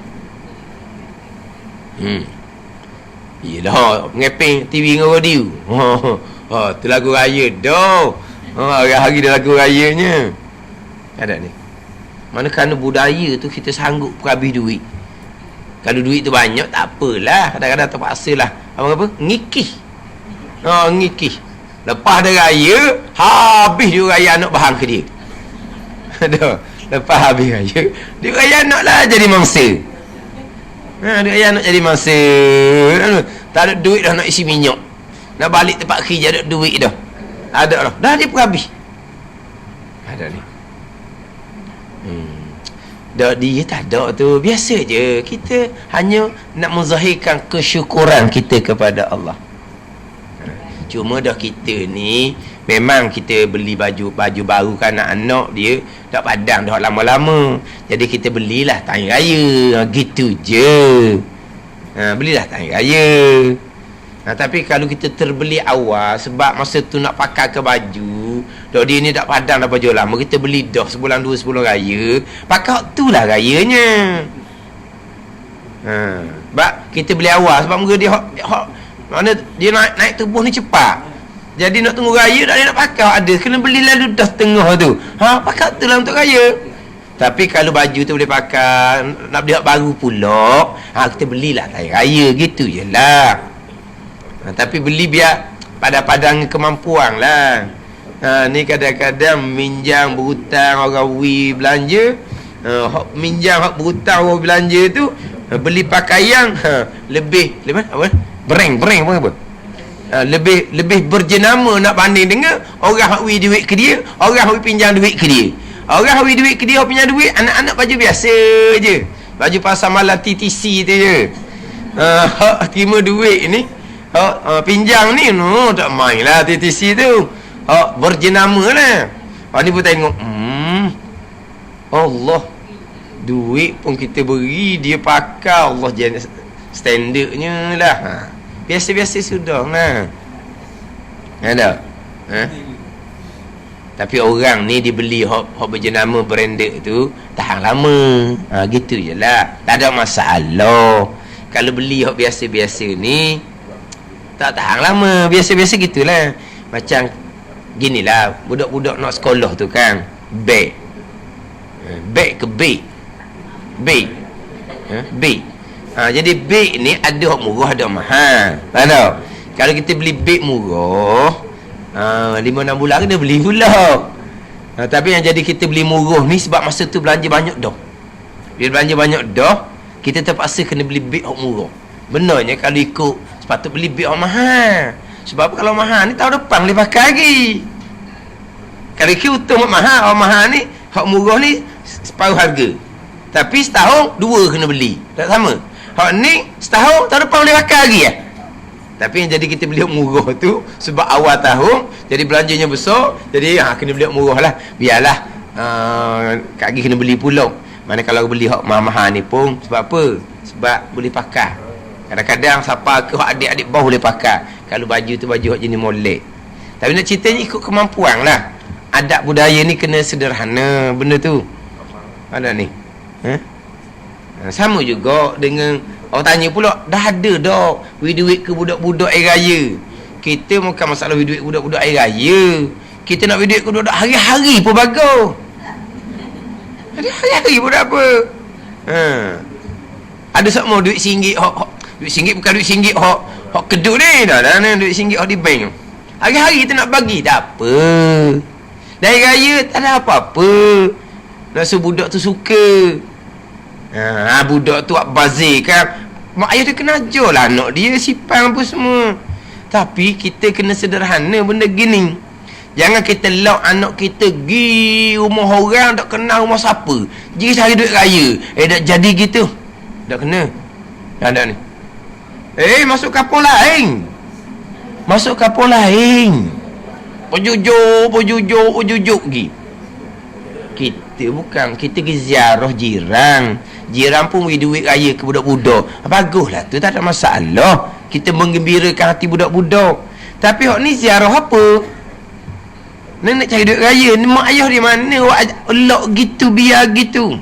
Yelah, ngeping TV dengan radio. Tu lagu raya dah. Hari-hari dah lagu rayanya. Ada ni. Mana kerana budaya tu kita sanggup habis duit. Kalau duit tu banyak tak apalah, kadang-kadang terpaksa lah apa ngikih. Lepas ada raya habis dia raya anak bahang ke dia. Dah lepas habis raya dia raya anak lah jadi mangsa. Dia raya anak jadi mangsa. Tak ada duit dah nak isi minyak, nak balik tempat kerja ada duit dah. Ada dah dia pun habis. Ada ni. Dia tak ada tu. Biasa je. Kita hanya nak menzahirkan kesyukuran kita kepada Allah. Cuma dah kita ni memang kita beli baju baru kan anak-anak dia tak padang dah lama-lama. Jadi kita belilah tahun raya. Gitu je. Belilah tahun raya. Tapi kalau kita terbeli awal sebab masa tu nak pakai ke baju, dah dia ni tak padang dah baju lama, kita beli dah sebulan 2 sebelum raya, pakai tu lah rayanya. Sebab kita beli awal sebab muka dia mana dia naik tubuh ni cepat. Jadi nak tunggu raya dah dia nak pakai ada, kena beli lalu dah tengah tu. Pakai tu lah untuk raya. Tapi kalau baju tu boleh pakai, nak beli baru pula, kita belilah tahun raya, gitu je lah. Tapi beli biar pada-padang kemampuan lah. Ni kadang-kadang minjam berhutang orang belanja. Minjam berhutang orang belanja tu, beli pakaian lebih apa? Bereng apa? Lebih berjenama nak banding dengan orang hak duit ke dia, orang hak pinjam duit ke dia. Orang hak duit ke dia, pinjam duit, anak-anak baju biasa je. Baju pasar malam TTC tu je. Hak terima duit ni, pinjam ni tak main lah TTC tu. Berjenama lah. Ni pun tengok Allah, duit pun kita beri dia pakai, Allah jadi standardnya lah. Biasa-biasa sudah lah. Ada tapi orang ni dibeli hok berjenama branded tu tahan lama. Gitu je lah, tak ada masalah. Kalau beli hok biasa-biasa ni tak tahan lama, biasa-biasa gitulah. Macam ginilah budak-budak nak sekolah tu kan, beg ke beg. Jadi beg ni ada hak murah ada mahal. Tahu? Kalau kita beli beg murah 5-6 bulan kena beli pula. Tapi yang jadi kita beli murah ni sebab masa tu belanja banyak dah. Bila belanja banyak dah, kita terpaksa kena beli beg hak murah. Benarnya kalau ikut sepatut beli beg hak mahal. Sebab kalau mahal ni tahun depan boleh pakai lagi. Kalau ikut untung hak mahal, hak mahal ni, hak murah ni separuh harga. Tapi setahun 2 kena beli. Tak sama. Hak ni setahun tahun depan boleh pakai lagi . Tapi yang jadi kita beli murah tu sebab awal tahun jadi belanjanya besar, jadi kena beli murah lah. Biarlah kaki kena beli pula. Mana kalau beli hak mahal-mahal ni pun sebab apa? Sebab boleh pakai. Kadang-kadang siapa ke hak adik-adik bawah boleh pakai. Kalau baju tu baju hak jenis molek. Tapi nak ceritanya ikut kemampuan lah. Adat budaya ni kena sederhana benda tu. Ada ni. Sama juga dengan orang tanya pula, dah ada dah duit ke budak-budak air raya. Kita bukan masalah duit budak-budak air raya. Kita nak duit ke budak-budak hari-hari pun bagus. Hari-hari pun tak apa. Ada semua duit RM1 duit RM1 bukan duit RM1 hok kedut ni dah duit RM1 hok di bank. Hari-hari kita nak bagi tak apa. Dari raya tak ada apa-apa. Rasa budak tu suka. Budak tu bazir kan. Mak ayah dia kena ajar lah anak dia sipang apa semua. Tapi kita kena sederhana benda gini. Jangan kita lock anak kita pergi rumah orang tak kenal rumah siapa. Jadi cari duit raya. Tak jadi gitu. Tak kena. Tak ni. Masuk kampung lain. Masuk kampung lain. Pejujuk pergi. Kita bukan. Kita pergi ziarah jiran. Jiran pun beri duit raya ke budak-budak. Baguslah tu, tak ada masalah. Kita menggembirakan hati budak-budak. Tapi hak ni ziarah apa? Nak cari duit raya ni, mak ayah di mana elok gitu, biar gitu.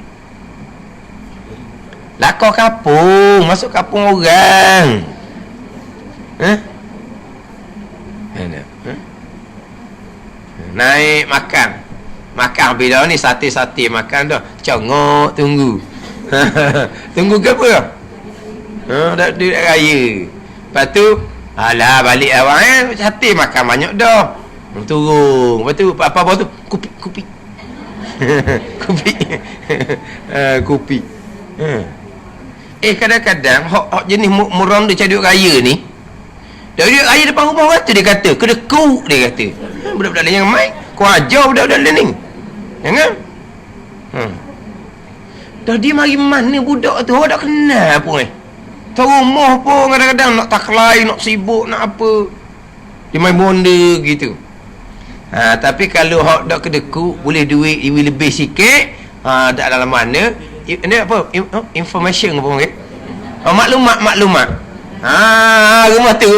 Lakau kapung, masuk kapung orang. Naik makan bila ni sate makan dah. Congok tunggu. Tunggu ke apa? Dak duit raya. Lepas tu alah balik awal sate makan banyak dah. Turun. Lepas tu apa tu? Kopi. Kopi. Kadang-kadang hok jenis muram dia cari duit raya ni. Duit raya depan rumah orang tu dia kata, kedekut dia kata. Budak-budak lain yang main, kau ajar budak-budak lain ni. Jangan. Dah dia mari mana budak tu, awak tak kenal pun tak rumah pun kadang-kadang nak taklai, nak sibuk, nak apa. Dia main bonda gitu. Tapi kalau hak dak kedekut, boleh duit lebih sikit, tak dalam mana. Ini apa? Information apa panggil? Maklumat. Rumah tu.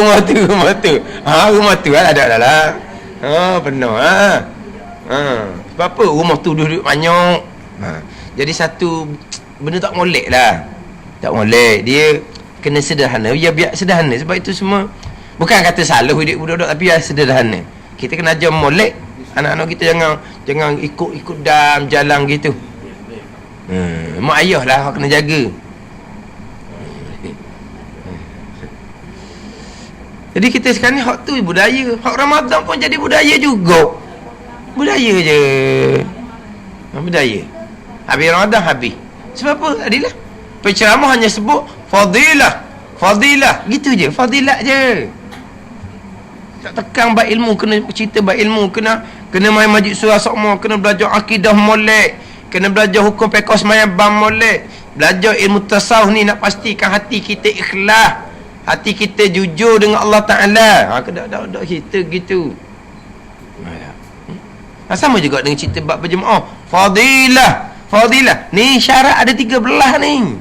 Rumah tu ada lah. Benar sebab apa? Rumah tu duit banyak. Jadi satu benda tak molek lah. Tak molek. Dia kena sederhana. Biar sederhana. Sebab itu semua bukan kata salah hidup budak-budak, tapi biar sederhana. Kita kena ajar molek anak-anak kita, jangan ikut dam jalan gitu. Mak ayah lah kena jaga. Jadi kita sekarang ni hak tu budaya. Hak Ramadan pun jadi budaya juga. Budaya je. Budaya. Habis Ramadan habis. Sebab apa? Adilah. Penceramah hanya sebut fadilah. Gitu je. Fadilah je. Tak tekan bab ilmu, kena cerita bab ilmu, kena main majlis surah sokmo, kena belajar akidah molek, kena belajar hukum fiqh sembahyang bam molek, belajar ilmu tasawuf ni nak pastikan hati kita ikhlas, hati kita jujur dengan Allah Ta'ala. Dak kita gitu. Sama juga dengan cerita bab berjemaah. Fadilah. Ni syarat ada 13 ni.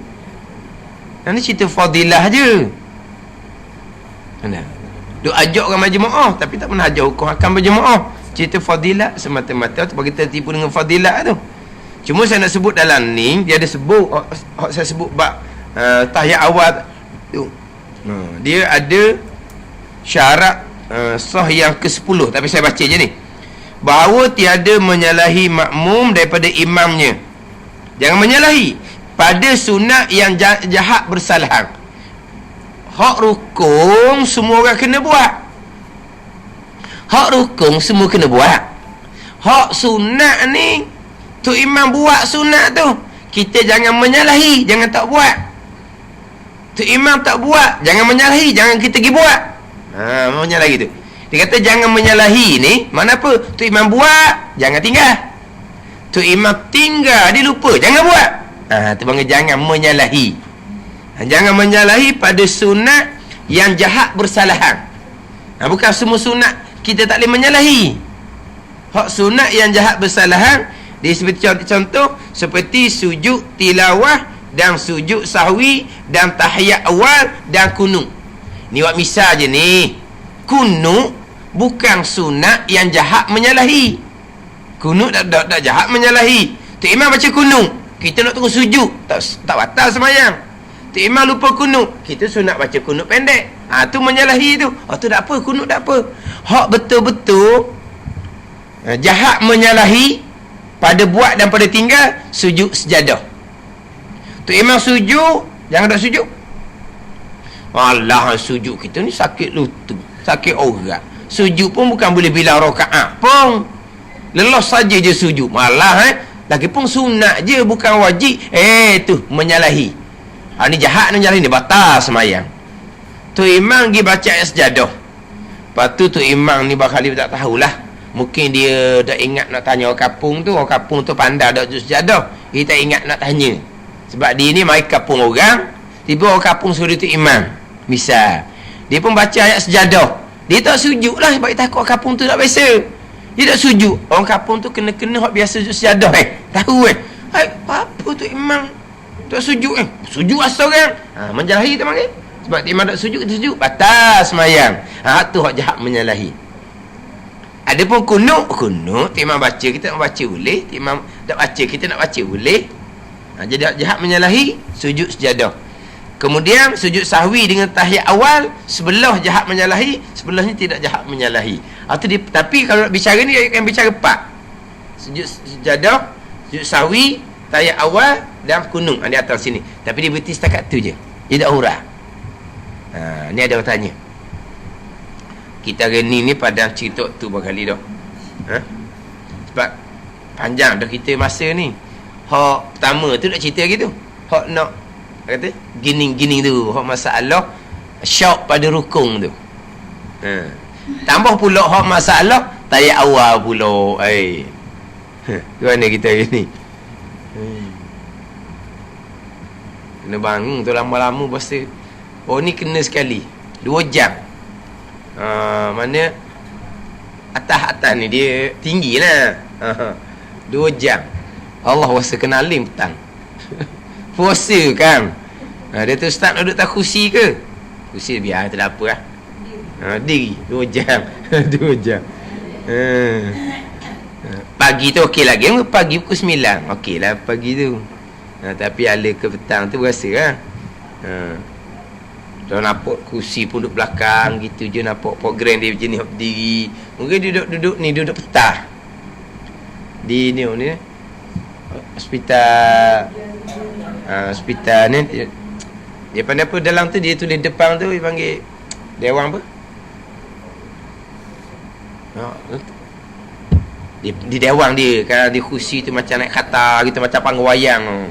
Nanti cerita fadilah je. Duk ajak ramai jemaah tapi tak pernah ajak hukum akan berjemaah. Cerita fadilah semata-mata tu bagi tertipu dengan fadilah tu. Cuma saya nak sebut dalam ni, dia ada sebut, saya sebut bab tahiyat awal tu. Dia ada syarat sah yang ke-10, tapi saya baca je ni. Bahawa tiada menyalahi makmum daripada imamnya. Jangan menyalahi pada sunat yang jahat bersalahan. Hak rukun semua orang kena buat. Hak rukun semua kena buat. Hak sunat ni tu imam buat sunat tu, kita jangan menyalahi, jangan tak buat. Tu imam tak buat, jangan menyalahi, jangan kita pergi buat. Menyalahi tu. Dia kata jangan menyalahi ni, mana apa? Tu imam buat, jangan tinggal. Tu imam tinggal, dia lupa, jangan buat. Tu panggil jangan menyalahi. Jangan menyalahi pada sunat yang jahat bersalahan. Bukan semua sunat kita tak boleh menyalahi. Hak sunat yang jahat bersalahan, Dia seperti contoh seperti sujud tilawah dan sujud sahwi dan tahiyat awal dan kunut. Ni buat misal je ni. Kunut bukan sunat yang jahat menyalahi. Kunut tak jahat menyalahi. Tok Imam baca kunut, kita nak tunggu sujud, tak batal sembahyang. Tok Imam lupa kunut, kita sunat baca kunut pendek. Tu menyalahi tu. Tu tak apa, kunut tak apa. Hak betul-betul jahat menyalahi pada buat dan pada tinggal, sujud sejadah. Tok Imam sujud, jangan tak sujud. Alah, sujud kita ni sakit lutut, sakit orat. Sujud pun bukan boleh bilang rakaat pun. Lelos saja je sujud. Malah lagipun sunat je, bukan wajib. Tu menyalahi. Ni jahat menyalahi, ni batal sembahyang. Tok Imam pergi baca ayat sejadah. Lepas tu Tok Imam ni bakal dia tak tahulah. Mungkin dia dah ingat nak tanya orang kampung tu. Orang kampung tu pandai dak sejadah. Dia tak ingat nak tanya. Sebab dia ni mai kampung orang. Tiba orang kampung suruh Tok Imam. Misal, dia pun baca ayat sejadah. Dia tak sujud lah sebab dia takut orang kampung tu tak biasa. Dia tak sujud. Orang kampung tu kena-kena hak biasa sujud sejadah tahu apa Tok Imam tak sujud sujud asal kan. Menyalahi tu panggil. Sebab Tok Imam tak sujud, kita sujud, batal sembahyang. Tu hak jahat menyalahi. Adapun kunut Tok Imam baca, kita nak baca boleh. Tok Imam tak baca, kita nak baca boleh. Jadi hak jahat menyalahi, sujud sejadah. Kemudian sujud sahwi dengan tahiyat awal, sebelah jahat menyalahi, sebelahnya tidak jahat menyalahi. Tapi kalau nak bicara ni, akan bicara 4. Sujud sejadah, sujud sahwi, tahiyat awal dan kunut di atas sini. Tapi dia berhenti setakat tu je, dia tak hurah. Ni ada orang tanya, kita hari ni padang cerita tu berkali dah. Sebab panjang dah kita masa ni. Hak pertama tu nak cerita gitu. Hak nak kata gini tu, hak masalah syauk pada rukun tu. Tambah pula hak masalah tahiyat awal pula. Gimana kita hari ni? Kena bangun tu lama-lama bahasa. Ni kena sekali 2 jam. Mana atas ni dia tinggi lah. 2 jam. Allah rasa kena alim petang. Puasa kan. Dia tu start nak duduk tak kursi ke? Kursi biar tak ada apa lah. Diri 2 jam. 2 jam. Pagi tu okey lagi. Pagi pukul 9 okey lah pagi tu. Tapi ala ke petang tu berasa lah. Kalau nampak kursi pun duduk belakang gitu je, nampak program dia macam ni berdiri. Mungkin dia duduk ni, duduk petang di ni hospital. Hospital ni dia pandai apa dalam tu, dia tulis depan tu dia panggil dewan apa? Di dewan dia kan, di kursi tu macam naik kata gitu, macam panggung wayang.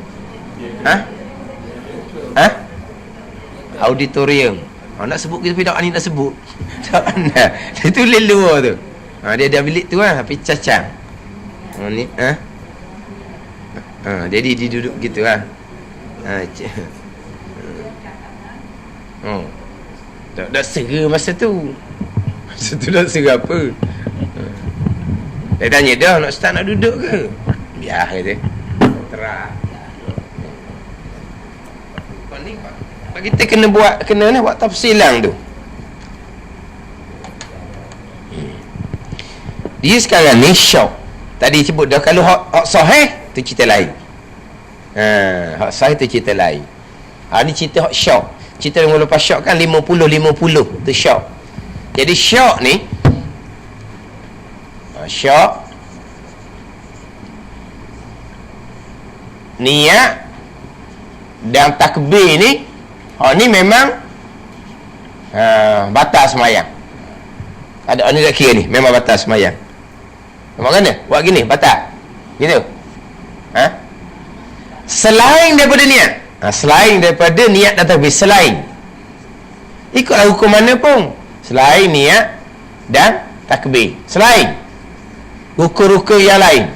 Auditorium. Nak sebut kita tapi tak ni nak sebut. Tak nak. Dia tulis luar tu. Dia ada bilik tu lah, tapi cacang. Ni jadi dia duduk gitu lah. Tak sera masa tu. Masa tu tak sera apa. Dia tanya dah nak start nak duduk ke? Biar kata. Terang. Ni kita kena buat tafsilan tu. Dia sekarang ni syok. Tadi sebut dah, kalau hak sahih tu cerita lain. Hak sahih tu cerita lain. Ni cerita hak syok. Cerita yang lepas syok kan 50-50 tu syok. Jadi syok ni syok niat dan takbir ni ni memang batal sembahyang. Ada ni tak kira ni memang batal sembahyang. Macam mana? Buat gini batal. Gitu. Selain daripada niat. Selain daripada niat dan takbir, selain. Ikutlah hukum mana pun. Selain niat dan takbir. Selain rukun-rukun yang lain.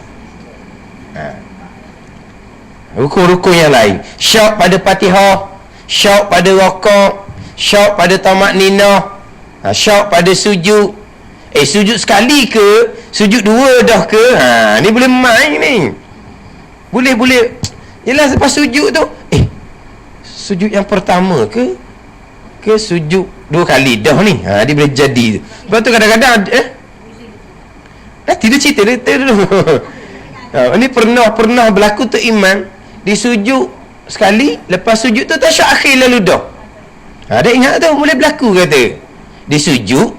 Rukun-rukun yang lain. Syauk pada Fatihah, syauk pada rakaat, syauk pada tamak-ninah, syauk pada sujud. Sujud sekali ke? Sujud 2 dah ke? Ni boleh main ni. Boleh. Yelah lepas sujud tu, sujud yang pertama ke sujud 2 kali dah ni. Dia boleh jadi. Lepas tu kadang-kadang tidur cerita dulu. Ini pernah berlaku tu imam di sujud sekali, lepas sujud tu tasyahud akhir lalu dah. Dia ingat tu boleh berlaku kata. Di sujud,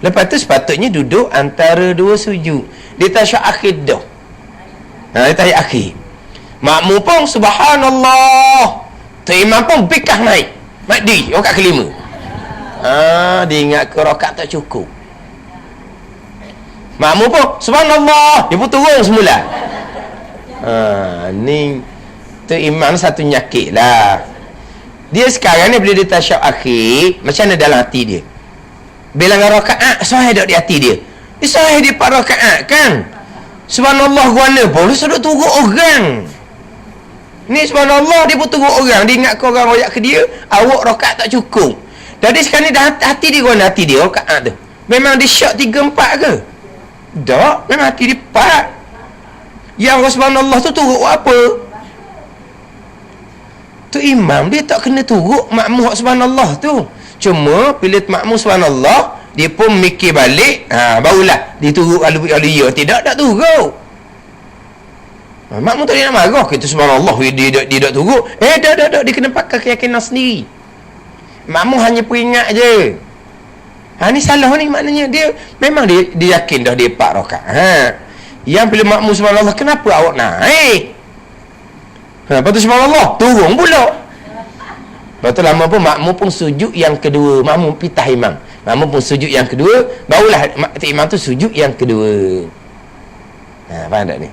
lepas tu sepatutnya duduk antara 2 sujud. Dia tasyahud akhir dah. Dia tasyahud akhir. Makmum pun subhanallah. Tu imam pun bekah naik. Makdi, rakaat kelima. Dia ingat ke rakaat tak cukup. Makmum pun subhanallah. Dia pun turun semula. Ni tu imam satu nyakit lah. Dia sekarang ni bila dia tasyahud akhir, macam mana dalam hati dia? Bilangan rakaat sahih tak di hati dia? Dia sahih di 4 rakaat kan? Subhanallah guana pun dia sudah turut orang. Ni subhanallah dia pun turut orang. Dia ingat ke orang royak ke dia, awak rakaat tak cukup. Jadi sekarang ni dah hati dia guana, hati dia rakaat tu. Memang dia syak 3-4 ke? Tak, memang hati dia 4. Yang subhanallah tu turut apa? Tu imam dia tak kena turut makmum subhanallah tu. Cuma bila makmum subhanallah, dia pun mikir balik, barulah dia turut kalau ya. Tidak tak turut. Makmum tak dia nak marah kita subhanallah dia tak turut. Tak dia kena pakai keyakinan sendiri. Makmum hanya peringat je. Ni salah ni, maknanya dia memang dia yakin dah dia 4 rakaat. Yang bila makmum subhanallah, kenapa awak naik? Lepas tu subhanallah turun pula. Lepas tu lama pun makmum pun sujud yang kedua. Makmum pitah imam. Makmum pun sujud yang kedua, barulah imam tu sujud yang kedua. Faham tak ni?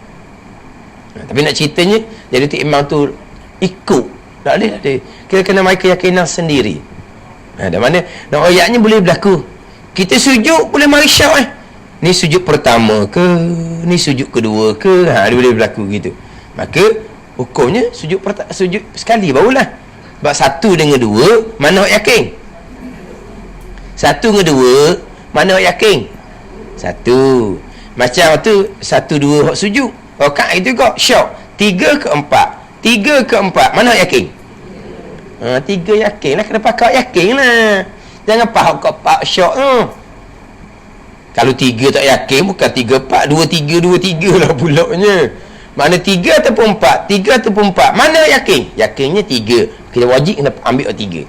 Tapi nak ceritanya, jadi tu imam tu ikut. Tak boleh. Kita kena main keyakinan sendiri. Dan mana nak ayatnya boleh berlaku. Kita sujud boleh mari syak ni sujud pertama ke, ni sujud kedua ke, dia boleh berlaku gitu. Maka hukumnya sujud sekali barulah. Sebab 1 dengan 2 mana awak yakin? 1 dengan 2 mana awak yakin? 1. Macam tu 1 2 hak sujud. Rakaat itu kok syak 3 ke 4. 3 ke 4 mana awak yakin? 3 yakin lah, kena pakai yakin lah. Jangan faham kau pak syak tu. Kalau 3 tak yakin, bukan 3 4, 2 3 2 3 lah pulaknya. Mana 3 ataupun 4, 3 ataupun 4, mana yakin? Yakinnya 3. Kita wajib kena ambil 3.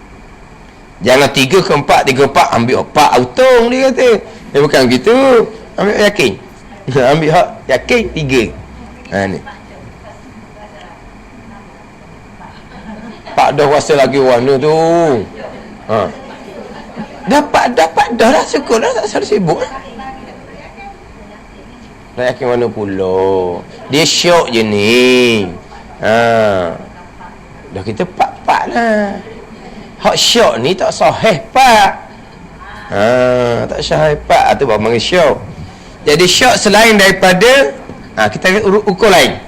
Jangan 3 ke 4, 3 4 ambil 4 autung dia kata. Dia bukan begitu. Ambil yakin. Ambil hak yakin 3. Ni. Pak dah rasa lagi warna tu. Dapat dah lah, cukup dah, tak salah sibuk. Tak yakin mana pula. Dia syok je ni. Dah kita pak lah. Hak syok ni tak sahih pak. Tak sahih pak. Tu baru panggil syok. Jadi syok selain daripada kita ukur lain.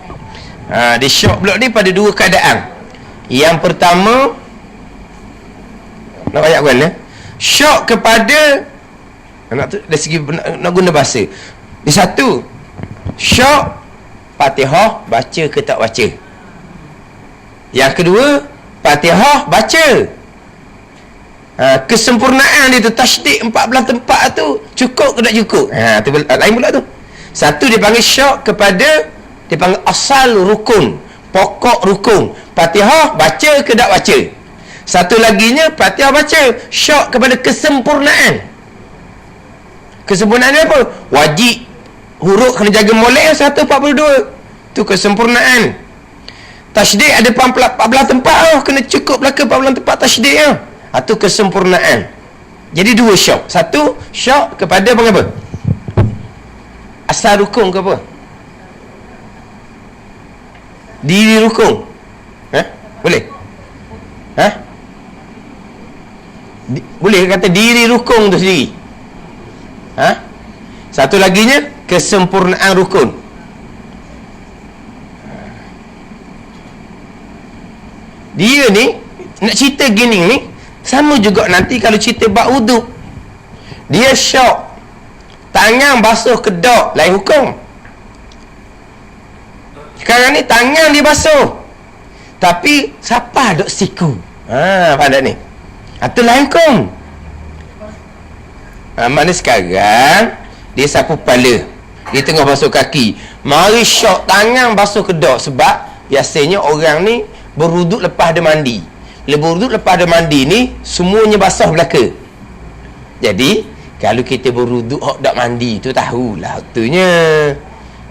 Dia syok pula ni pada 2 keadaan. Yang pertama, nak ayat kan syok kepada dari segi nak guna bahasa. Di satu, syok Fatihah baca ke tak baca. Yang kedua, Fatihah baca. Kesempurnaan dia tu, tasydid 14 tempat tu cukup ke tak cukup. Tu lain pula tu. Satu dia panggil syok kepada, dia panggil asal rukun, pokok rukun. Fatihah baca ke tak baca. Satu laginya Fatihah baca, syok kepada kesempurnaan. Kesempurnaan apa? Wajib huruf kena jaga molek 142. Tu kesempurnaan. Tasydid ada 14 tempat kena cukup belaka 14 tempat tasydid tu kesempurnaan. Jadi 2 syok. Satu syok kepada apa? Asal rukun ke apa? Diri rukun. Boleh? Boleh kata diri rukun tu sendiri. Satu laginya kesempurnaan rukun. Dia ni nak cerita gini ni sama juga nanti kalau cerita bab wuduk. Dia syok tangan basuh kedok, lain hukum. Sekarang ni tangan dia basuh, tapi siapa duk siku? Faham tak ni? Itu lain kong. Maknanya sekarang dia sapu kepala, dia tengah basuh kaki, mari syok tangan basuh kedok. Sebab biasanya orang ni berwuduk lepas dia mandi. Bila berwuduk lepas dia mandi ni, semuanya basah belaka. Jadi kalau kita berwuduk hok dak mandi, tu tahulah waktunya.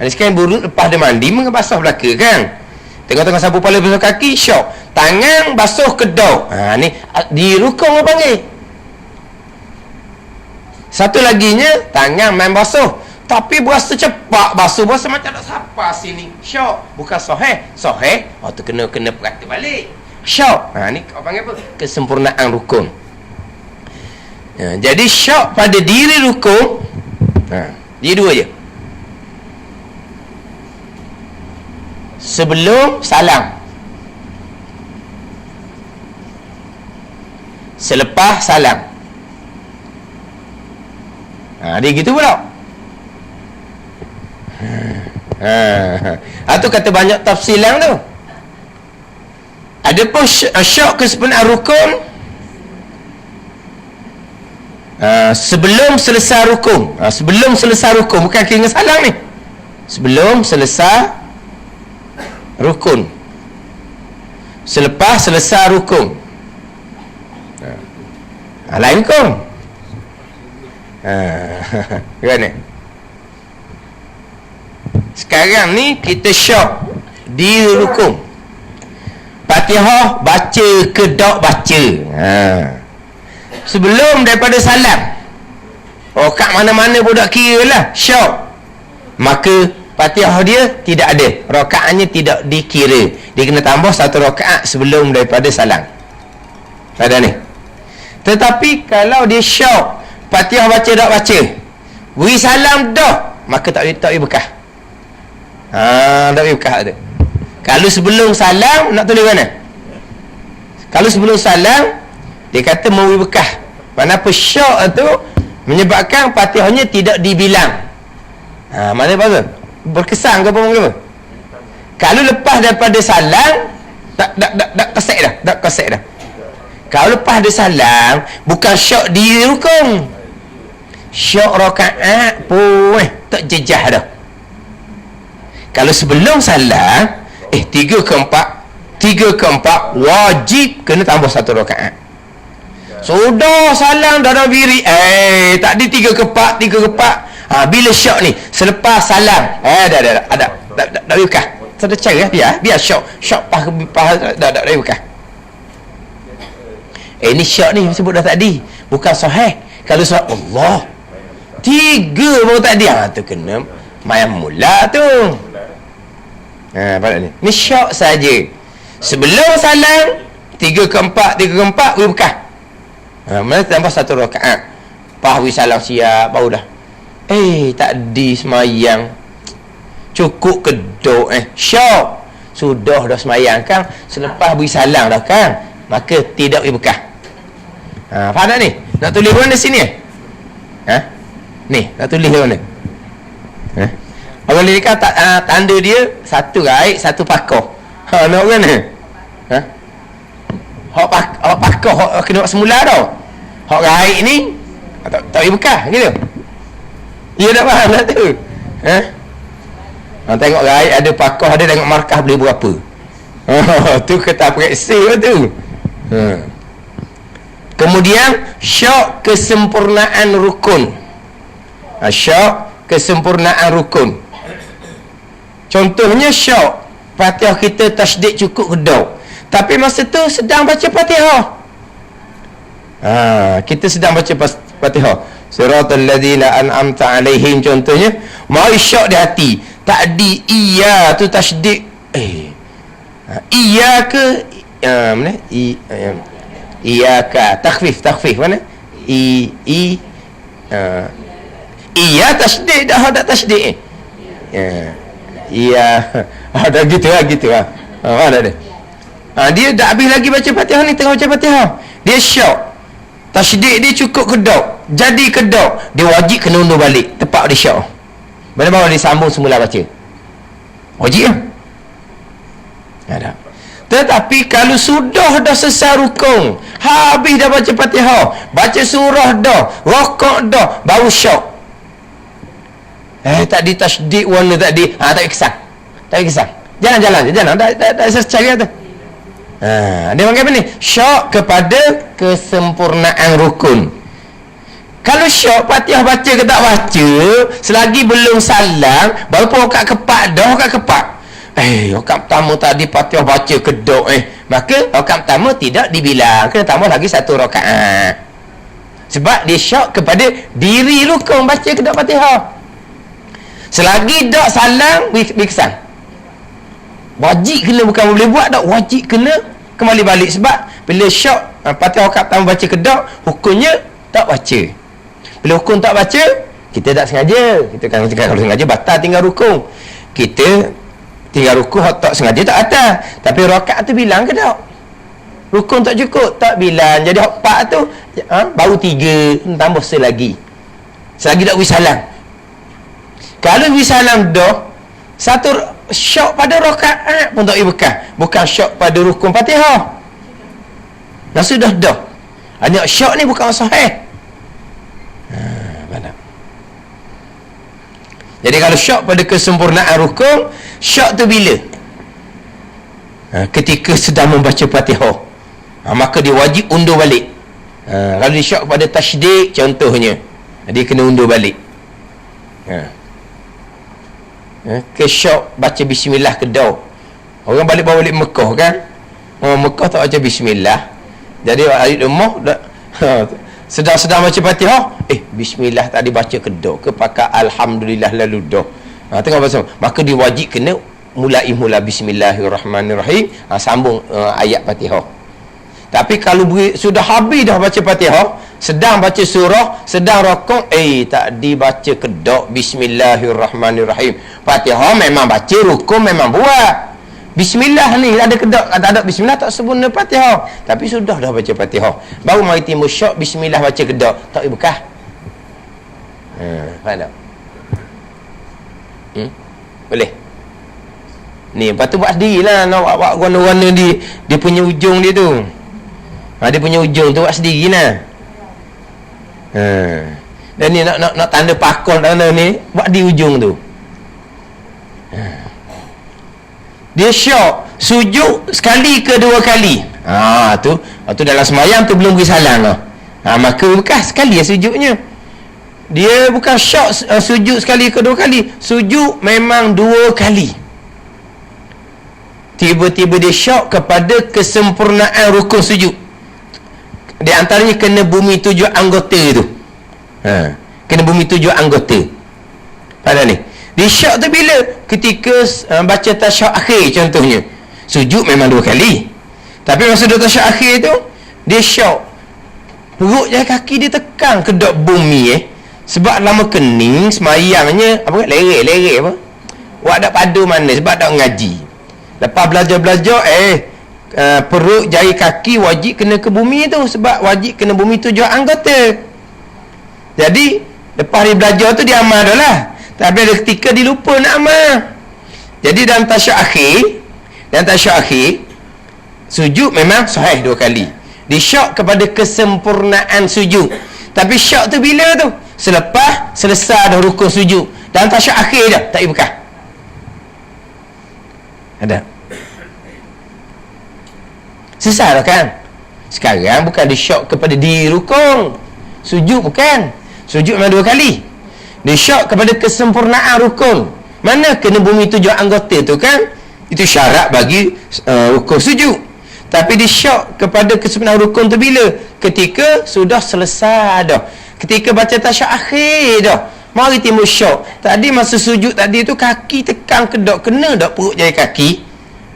Sekarang berwuduk lepas dia mandi, mengebasuh belaka kan. Tengok-tengok sapu kepala basuh kaki, syok tangan basuh kedok. Ni di rukun apa panggil? Satu laginya tangan main basuh, tapi berasa cepat basuh, berasa macam tak siapa sini. Syok, bukan soheh. Tu kena perhati balik. Syok. Ni apa panggil apa? Kesempurnaan rukun. Jadi syok pada diri rukun. Dia dua je. Sebelum salam, selepas salam. Dia gitu pula. Itu kata banyak tafsiran tu. Ada pun syok kesempurnaan rukun sebelum selesai rukun. Sebelum selesai rukun, bukan kira salam ni. Sebelum selesai rukun, selepas selesai rukun. Lain kong. Kan? Sekarang ni kita syok di rukun. Fatihah baca, kedok baca. Sebelum daripada salam, kat mana-mana pun tak kira lah syok. Maka Fatihah dia tidak ada, rakaatnya tidak dikira. Dia kena tambah satu rakaat sebelum daripada salam. Ada ni. Tetapi kalau dia syok, Fatihah baca tak baca, beri salam dah, maka tak boleh bekah. Tak boleh bekah tu. Kalau sebelum salam nak tulis mana? Kalau sebelum salam dia kata mau beri bekah. Kenapa syok tu menyebabkan Fatihahnya tidak dibilang. Mana apa? Berkesan ke apa? Kalau lepas daripada salam tak kesek dah. Kalau lepas ada salam, bukan syok di rukun, syok rakaat pun tak jejah dah. Kalau sebelum salam, 3 ke 4 wajib kena tambah satu rakaat. Sudah salam dah berdiri, tak di 3 ke 4. Bila syok ni selepas salam, ada tak buka. Ada cara biar syok pas dah buka. Ni syok ni sebut dah tadi, bukan sahih. Kalau sahih Allah 3 baru tadi, tu kena main mula tu. Pada ni syok saja. Sebelum salam 3 ke 4 we buka. Mana tambah satu rakaat. Pas we salam siap baru dah. Tak di semayang, cukup kedok syok. Sudah dah semayang kan, selepas beri salam dah kan, maka tidak boleh bekah. Faham tak ni? Nak tulis mana sini? Ni nak tulis mana? Orang ni kan tanda dia satu raik, satu pakoh. Nak mana? Hak pakoh hak kena semula dah. Hak raik ni tak boleh bekah gitu. Dia tak faham tak tu? Tengok raik ada pakoh, ada tengok markah boleh berapa. Tu kata periksa tu. Kemudian syok kesempurnaan rukun. Syok kesempurnaan rukun. Contohnya syok Fatihah kita tasydid cukup kedok, tapi masa tu sedang baca Fatihah. Kita sedang baca Fatihah, siratal ladzina an'amta alaihim contohnya, mau syok di hati, tak di iya tu tasydid. Iya ke mana? Iyaka takhfif mana? Iya tasydid dah ada tasydid. Iya ada gitu lah. Ada dia. Dia dah habis lagi baca Fatihah ni, tengah baca Fatihah. Dia syok. Tasydid dia cukup kedok. Jadi kedok, dia wajib kena undur balik tepat dia syok. Mana bawa dia sambung semula baca. Wajib lah. Tapi kalau sudah dah selesai rukun, habis dah baca Fatihah, baca surah dah, rokok dah, baru syok. Tadi tasydid warna tadi, tak kisah. Tak kisah. Jalan-jalan je, jalan. Tak selesai tu. Dia panggil apa ni? Syok kepada kesempurnaan rukun. Kalau syok Fatihah baca ke tak baca, selagi belum salam, baru pun okat kepak dah, okat kepak. Okat pertama tadi Fatihah baca kedok maka okat pertama tidak dibilang, kena tambah lagi satu rakaat. Sebab dia syok kepada diri rukun baca kedok Fatihah. Selagi dak salam, berkesan. Wajib kena, bukan boleh buat dak, wajib kena kembali balik. Sebab bila syok Fatihah okat pertama baca kedok, hukumnya tak baca. Bila hukum tak baca, kita tak sengaja. Kita kan kalau sengaja batal tinggal rukun. Kita tinggal rukun tak sengaja tak atas. Tapi rakaat tu bilang ke tak? Rukun tak cukup, tak bilang. Jadi hak 4 tu baru 3, tambah selagi. Selagi tak wisalam. Kalau wisalam dah, satu syok pada rakaat pun tak bekas. Bukan syok pada rukun Fatihah. Dah sudah dah. Hanya syok ni bukan sahih. Jadi kalau syok pada kesempurnaan rukun, syok tu bila? Ketika sedang membaca Fatihah, maka dia wajib undur balik. Kalau dia syok pada tasydid contohnya, dia kena undur balik. Ke syok baca bismillah kedau. Orang balik Mekah kan, orang Mekah tak baca bismillah. Jadi ahli rumah sedang baca Fatihah, bismillah tadi baca kedok ke pakai alhamdulillah lalu dah. Tengok pasal. Maka dia wajib kena mula bismillahirrahmanirrahim, sambung ayat Fatihah. Tapi kalau sudah habis dah baca Fatihah, sedang baca surah, sedang rokok, tak dibaca kedok bismillahirrahmanirrahim. Fatihah memang baca, rukun memang buat. Bismillah ni ada kedok, tak ada bismillah tak sempurna Fatihah. Tapi sudah dah baca Fatihah, baru mari timbul syok bismillah baca kedok, tak bekah. Faham tak? Boleh. Ni lepas tu buat sendirilah, nak buat warna-warna dia punya ujung dia tu. Dia punya ujung tu buat sendiri lah. Dan ni nak tanda pakol tanda ni, buat di ujung tu. Dia syok sujud sekali ke 2 kali. Tu dalam semayang tu belum beri salam lah. Maka bekas sekali sujudnya. Dia bukan syok sujud sekali ke 2 kali. Sujud memang 2 kali. Tiba-tiba dia syok kepada kesempurnaan rukun sujud. Di antaranya kena bumi 7 anggota tu. Kena bumi 7 anggota. Pada ni dia syok tu bila? Ketika baca tasyahud akhir contohnya. Sujud memang 2 kali. Tapi masa tasyahud akhir tu, dia syok. Perut jari kaki dia tekan kedok bumi Sebab lama kening, semayangnya lerek apa? Wak tak padu mana sebab tak ngaji. Lepas belajar-belajar perut jari kaki wajib kena ke bumi tu. Sebab wajib kena bumi 7 anggota. Jadi lepas dia belajar tu dia amal dah lah. Tapi ada ketika dia lupa nak amal. Jadi dalam tasyahud akhir, sujud memang sahih 2 kali. Dia syok kepada kesempurnaan sujud. Tapi syok tu bila tu? Selepas selesai dah rukun sujud. Dalam tasyahud akhir dah, tak bekah. Ada. Selesai dah kan? Sekarang bukan dia syok kepada diri rukun. Sujud bukan. Sujud memang 2 kali. Dia syok kepada kesempurnaan rukun. Mana kena bumi 7 anggota tu kan? Itu syarat bagi rukun sujud. Tapi dia syok kepada kesempurnaan rukun tu bila? Ketika sudah selesai dah. Ketika baca tasyahud akhir dah. Mari timbul syok. Tadi masa sujud tadi tu kaki tekan kedok, kena tak perut jari kaki?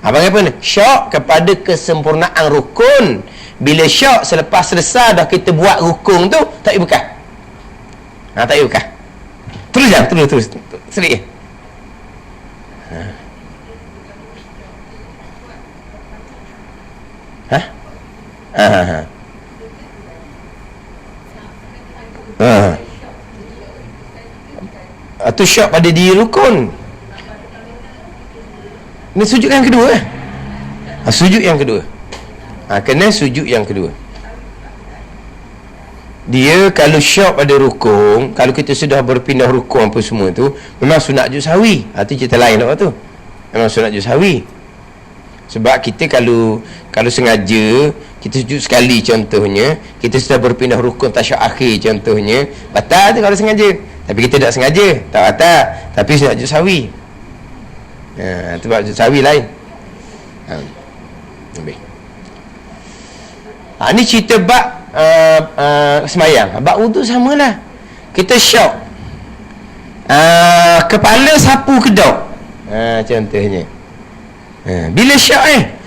Abang apa ni? Syok kepada kesempurnaan rukun. Bila syok selepas selesai dah kita buat rukun tu, tak bekah. Tak bekah. Terus. Serik. Itu syok pada diri rukun. Ini sujud yang kedua Sujud yang kedua. Kena sujud yang kedua. Dia kalau syok pada rukun, kalau kita sudah berpindah rukun apa semua tu, memang sunat sujud sahwi. Itu cerita lain lah tu. Memang sunat sujud sahwi. Sebab kita kalau sengaja kita sujud sekali contohnya, kita sudah berpindah rukun tasyahud akhir contohnya, batal tu kalau sengaja. Tapi kita tak sengaja, tak batal. Tapi sunat sujud sahwi. Sebab sujud sahwi lain. Ni cerita bab semayang. Bab wudu samalah. Kita syok, kepala sapu kedok, contohnya. Bila syok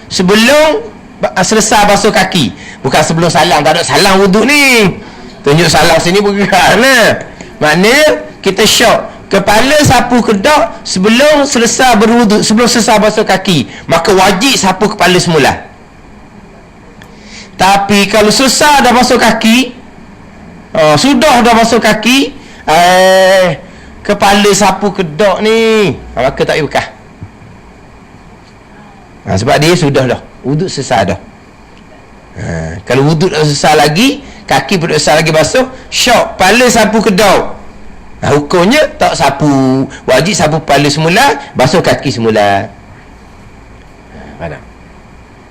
sebelum selesai basuh kaki, bukan sebelum salam. Tak ada salam wudu ni, tunjuk salam sini bergerak lah. Maknanya kita syok, kepala sapu kedok sebelum selesai berwudu, sebelum selesai basuh kaki, maka wajib sapu kepala semula. Tapi kalau selesai dah basuh kaki, sudah dah basuh kaki, kepala sapu kedok ni, maka tak payah bekah. Sebab dia sudah dah wuduk selesai dah. Kalau wuduk dah selesai lagi, kaki pun dah selesai lagi basuh, syok kepala sapu kedok, hukumnya tak sapu, wajib sapu kepala semula, basuh kaki semula.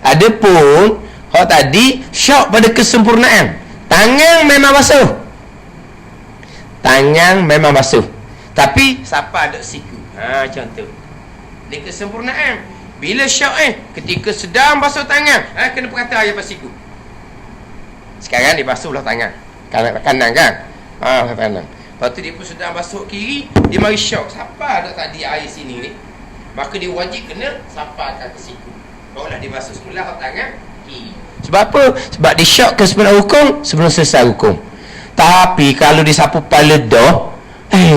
Adapun kalau tadi syok pada kesempurnaan, tangan memang basuh, tangan memang basuh, tapi siapa ada siku. Contoh di kesempurnaan, bila syok ketika sedang basuh tangan, kena perkata ayat pasiku. Sekarang dia basuh belah tangan kanan kan, kanan. Lepas tu dia pun sedang basuh kiri, dia mari syok, siapa ada tadi air sini ni, maka dia wajib kena siapa akan ke siku, barulah dia basuh semula tangan kiri. Sebab apa? Sebab dia syok ke sebelah hukum sebelum selesai hukum. Tapi kalau disapu kepala dah,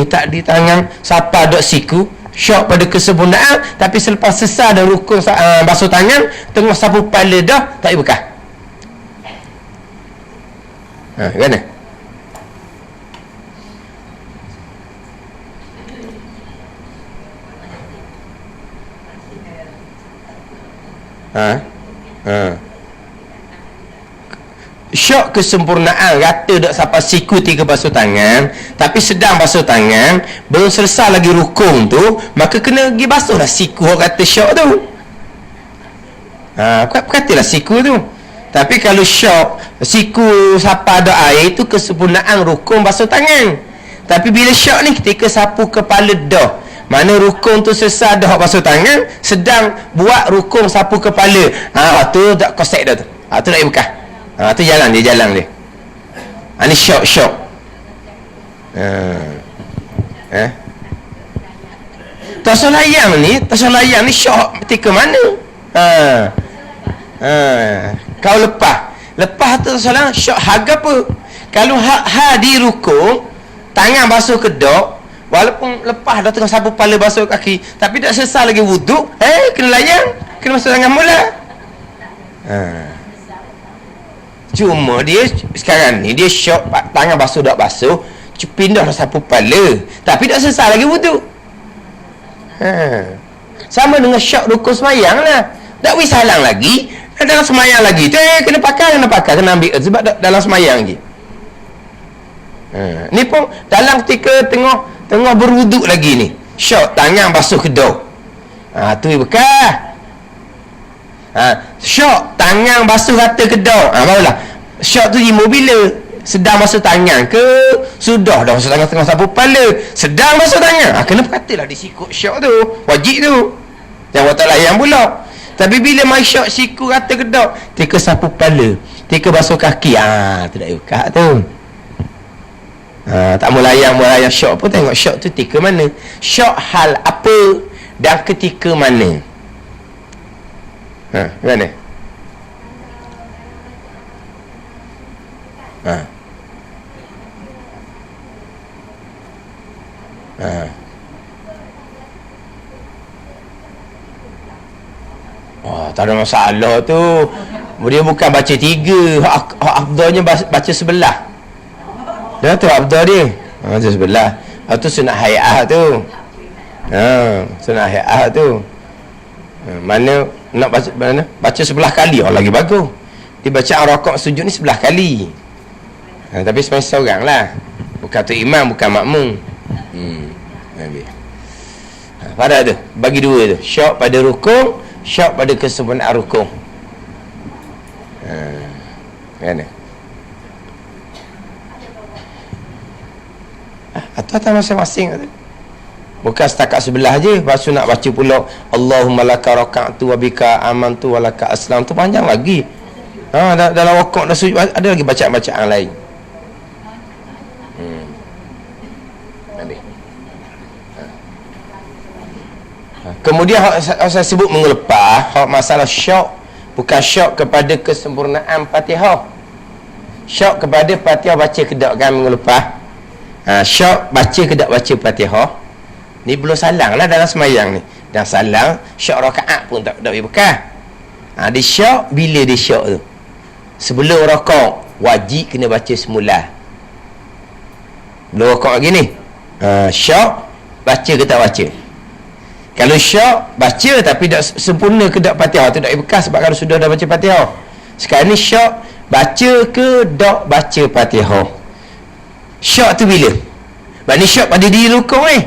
tak di tangan siapa dok siku, syok pada kesempurnaan, tapi selepas selesai dah rukun basuh tangan, tengah sapu kepala dah, tak payah bekah. Gimana? Syok kesempurnaan, kata dok sampai siku 3 basuh tangan, tapi sedang basuh tangan, belum selesai lagi rukun tu, maka kena pergi basuh lah siku. Orang kata syok tu, katalah siku tu. Tapi kalau syok siku siapa ada air, itu kesempurnaan rukun basuh tangan. Tapi bila syok ni ketika sapu kepala dah, mana rukun tu selesai dah basuh tangan, sedang buat rukun sapu kepala, tu tak kosek dah tu, tu nak buka. Tu jalan dia. Ni syok. Tasolayang ni syok ketika mana? Kau lepas tu tasolayang syok harga apa? Kalau di rukun, tangan basuh kedok, walaupun lepas dah tengah sapu kepala basuh kaki, tapi tak selesai lagi wuduk, kena layang, kena masuk tangan mula. Cuma dia sekarang ni dia syok, tangan basuh tak basuh, pindah dah sapu kepala, tapi tak selesai lagi wuduk. Sama dengan syok rukun semayang lah, tak boleh salang lagi dalam semayang lagi tu, kena pakai, kena ambil sebab dalam semayang lagi. Ni pun dalam ketika tengah berwuduk lagi ni, syok tangan basuh kedok, tu bekah. Syok tangan basuh rata kedok, barulah syok tu lima bila sedang basuh tangan ke sudah dah basuh tangan tengah sapu kepala, sedang basuh tangan, kena perhatilah disikut syok tu, wajib tu, jangan tak layan pula. Tapi bila mai syok siku rata kedok, tika sapu kepala, tika basuh kaki, tu dah buka tu. Tak mau layan syok pun, tengok syok tu tika mana, syok hal apa dan ketika mana. Mana? Tak ada masalah tu. Dia bukan baca 3, hak afdalnya baca sebelah. Dah tu afdal dia, baca sebelah. Tu sunat hayat tu. Sunat hayat tu. Mana nak baca 11 kali lagi bagus. Dibaca rakaat sujud ni 11 kali. Tapi sembahyang seorang lah. Bukan tu imam, bukan makmum. Pada tu bagi dua tu, syak pada rukuk, syak pada kesempurnaan rukuk. Mana? Atau masing-masing tu. Bukan setakat sebelah je. Lepas tu nak baca pula Allahumma laka raka'tu wa bika amantu wa laka aslam, tu panjang lagi. Dalam rukuk dah sujud ada lagi bacaan-bacaan lain. Kemudian saya sebut mengelepah masalah syak, bukan syak kepada kesempurnaan Fatihah. Syak kepada Fatihah baca kedak kan mengelepah. Syak baca kedak baca Fatihah. Ni belum salang lah dalam semayang ni. Dan salang syak rakaat pun tak boleh bekal. Dia syak bila dia syak tu. Sebelum rakaat wajib kena baca semula. Belum rakaat lagi ni. Syak baca ke tak baca. Kalau syak baca tapi tak sempurna ke tak Fatihah tu tak bekas, sebab kalau sudah dah baca Fatihah. Sekarang ni syak baca ke tak baca Fatihah. Syak tu bila? Sebab ni syak pada diri rukuk ni.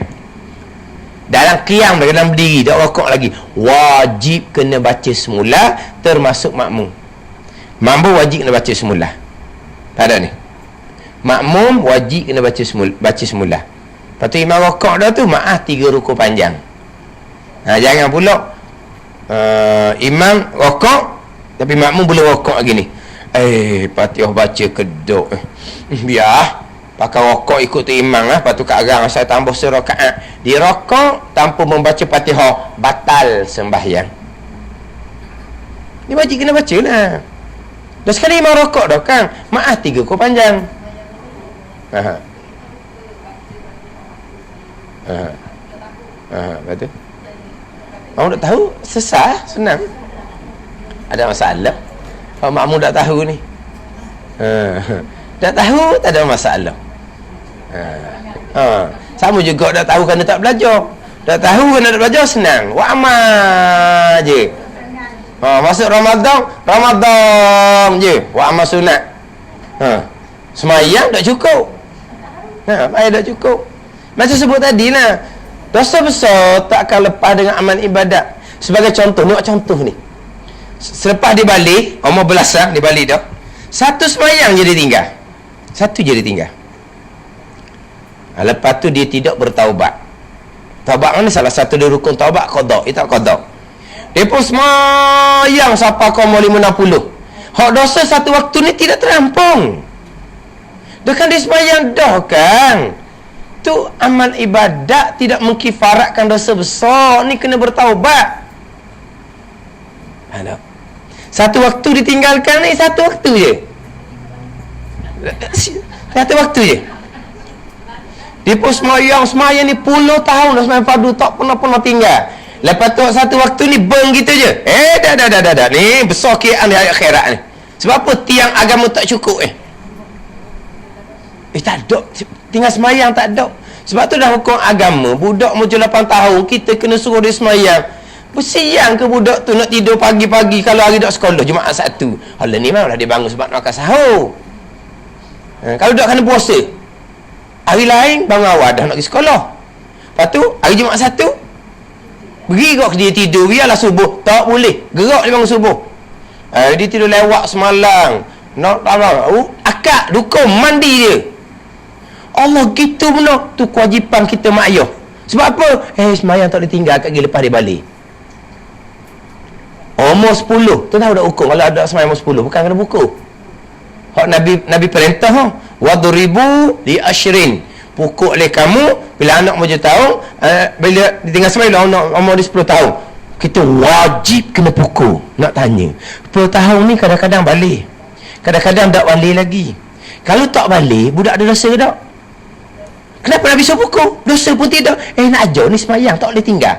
Dalam qiyam, dalam berdiri, tak rukuk lagi. Wajib kena baca semula, termasuk makmum. Makmum wajib kena baca semula. Tak ada ni. Makmum wajib kena baca semula. Lepas tu imam rukuk dah tu, maaf 3 rukuk panjang. Jangan pula imam rokok tapi makmum boleh rokok lagi ni. Fatihah baca kedok. Biar pakai rokok ikut tu imam lah. Lepas tu kat arang saya tambah serakaat. Di rokok tanpa membaca Fatihah, batal sembahyang. Ni wajib kena baca lah. Dah sekali imam rokok dah kan, maaf 3 rukuk panjang. Betul. Makmum tak tahu, sesat, senang. Ada masalah. Kalau makmum tak tahu ni, tak tahu, tak ada masalah. Sama juga tak tahu kerana tak belajar. Tak tahu kerana tak belajar, senang. Wa amal je. Masuk Ramadan je. Wa amal sunat. Semayang tak cukup. Semayang tak cukup. Macam sebut tadi lah, dosa besar tak akan lepas dengan amal ibadat. Sebagai contoh, tengok contoh ni. Selepas dia balik, umur belasan, dia balik dah. Satu semayang je dia tinggal. Satu je dia tinggal. Lepas tu dia tidak bertaubat. Taubat ni salah satu dari rukun taubat, qada. Dia tak qada. Dia pun semayang sampai kau 560. Hak dosa satu waktu ni tidak terampung. Dah kan dia semayang dah kan. Tu amal ibadat tidak mengkifaratkan dosa besar. Ni kena bertaubat. Ada. Satu waktu ditinggalkan ni, satu waktu je. Satu waktu je. Dia pun semayang ni puluh tahun dah semayang fardu, tak pernah tinggal. Lepas tu satu waktu ni beng gitu je. Dah. Ni besar kian di akhirat ni. Sebab apa? Tiang agama tak cukup tak ada. Tinggal semayang tak ada. Sebab tu dah hukum agama, budak muncul 8 tahun, kita kena suruh dia semayang. Bersiang ke budak tu nak tidur pagi-pagi kalau hari tak sekolah, Jumaat Sabtu. Hala ni memanglah dia bangun sebab nak makan sahur. Kalau budak kena puasa, hari lain bangun awal dah nak pergi sekolah. Lepas tu hari Jumaat Sabtu gerak dia tidur, biarlah subuh. Tak boleh, gerak dia bangun subuh. Dia tidur lewat semalam. Nak akad dukung mandi dia. Allah gitu benar. Tu kewajipan kita mak ayah. Sebab apa? Semayang tak ditinggal kat gila lepas dia balik. Umur 10. Tu tahu dah hukum. Kalau ada semayang umur 10, bukan kena buku. Hak Nabi perintah wadribu li ashrin. Pukul oleh kamu bila anak umur 7 tahun, bila ditinggal semayang umur dia 10 tahun. Kita wajib kena pukul. Nak tanya, 10 tahun ni kadang-kadang balik, kadang-kadang tak balik lagi. Kalau tak balik, budak ada dosa ke tak? Kenapa Nabi suruh pukul? Dosa pun tidak. Nak ajar ni semayang tak boleh tinggal.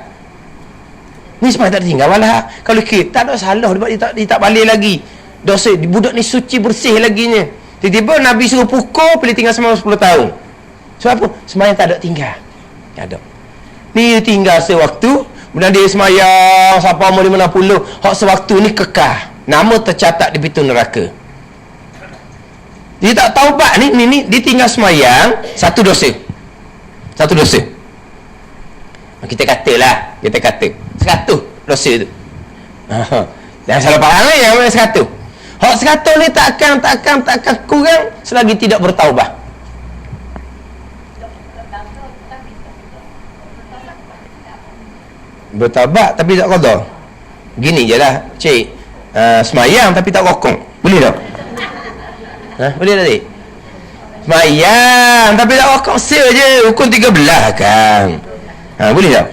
Ni semayang tak boleh tinggal. Walah, kalau kita tak ada salah dia tak balik lagi. Dosa budak ni suci bersih laginya. Tiba-tiba Nabi suruh pukul, boleh tinggal semayang 10 tahun. Sebab apa? Semayang tak ada tinggal. Tak ada. Ni tinggal sewaktu, Kemudian dia semayang sampai umur 50. Hak sewaktu ni kekal. Nama tercatat di pintu neraka. Dia tak taubat ni dia tinggal semayang, satu dosa. Kita kata 100 dosa tu. Jangan salah faham yang 100. Hak 100 ni takkan kurang selagi tidak bertaubat. Bertaubat tapi tak qada. Gini je lah, cik. Semayang tapi tak rokok. Boleh tak? Boleh tak, cik? Semayang tapi tak rokok je. Rukun 13 kan. Boleh tak?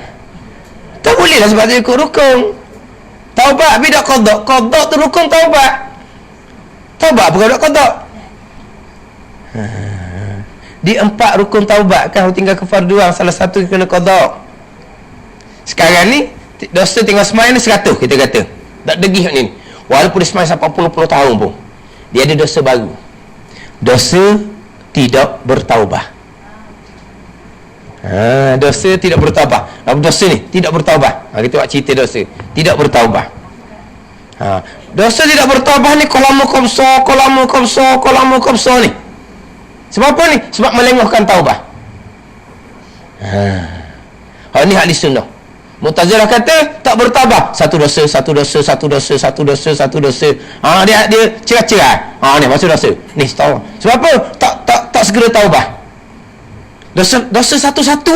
Tak boleh lah sebab dia ikut rukun. Taubat tapi tak qada. Qada tu rukun taubat. Taubat bukan tak qada. Di 4 rukun taubat kan tinggal kefarduan, salah satu kena qada. Sekarang ni dosa tinggal semayang ni 100 kita kata. Tak degih ni. Walaupun dia semayang sampai 40 tahun pun, dia ada dosa baru. Dosa tidak bertaubat. Dosa tidak bertaubat. Apa dosa ni? Tidak bertaubat. Kita buat cerita dosa tidak bertaubat. Dosa tidak bertaubat ni qalamu qabsa ni. Sebab apa ni? Sebab melengahkan taubat. Ni ahli sunnah. Mu'tazilah kata tak bertaubat, satu dosa. Dia cerai. Ni masuk dosa. Ni tahu. Sebab apa? Tak segera taubat. Dosa satu-satu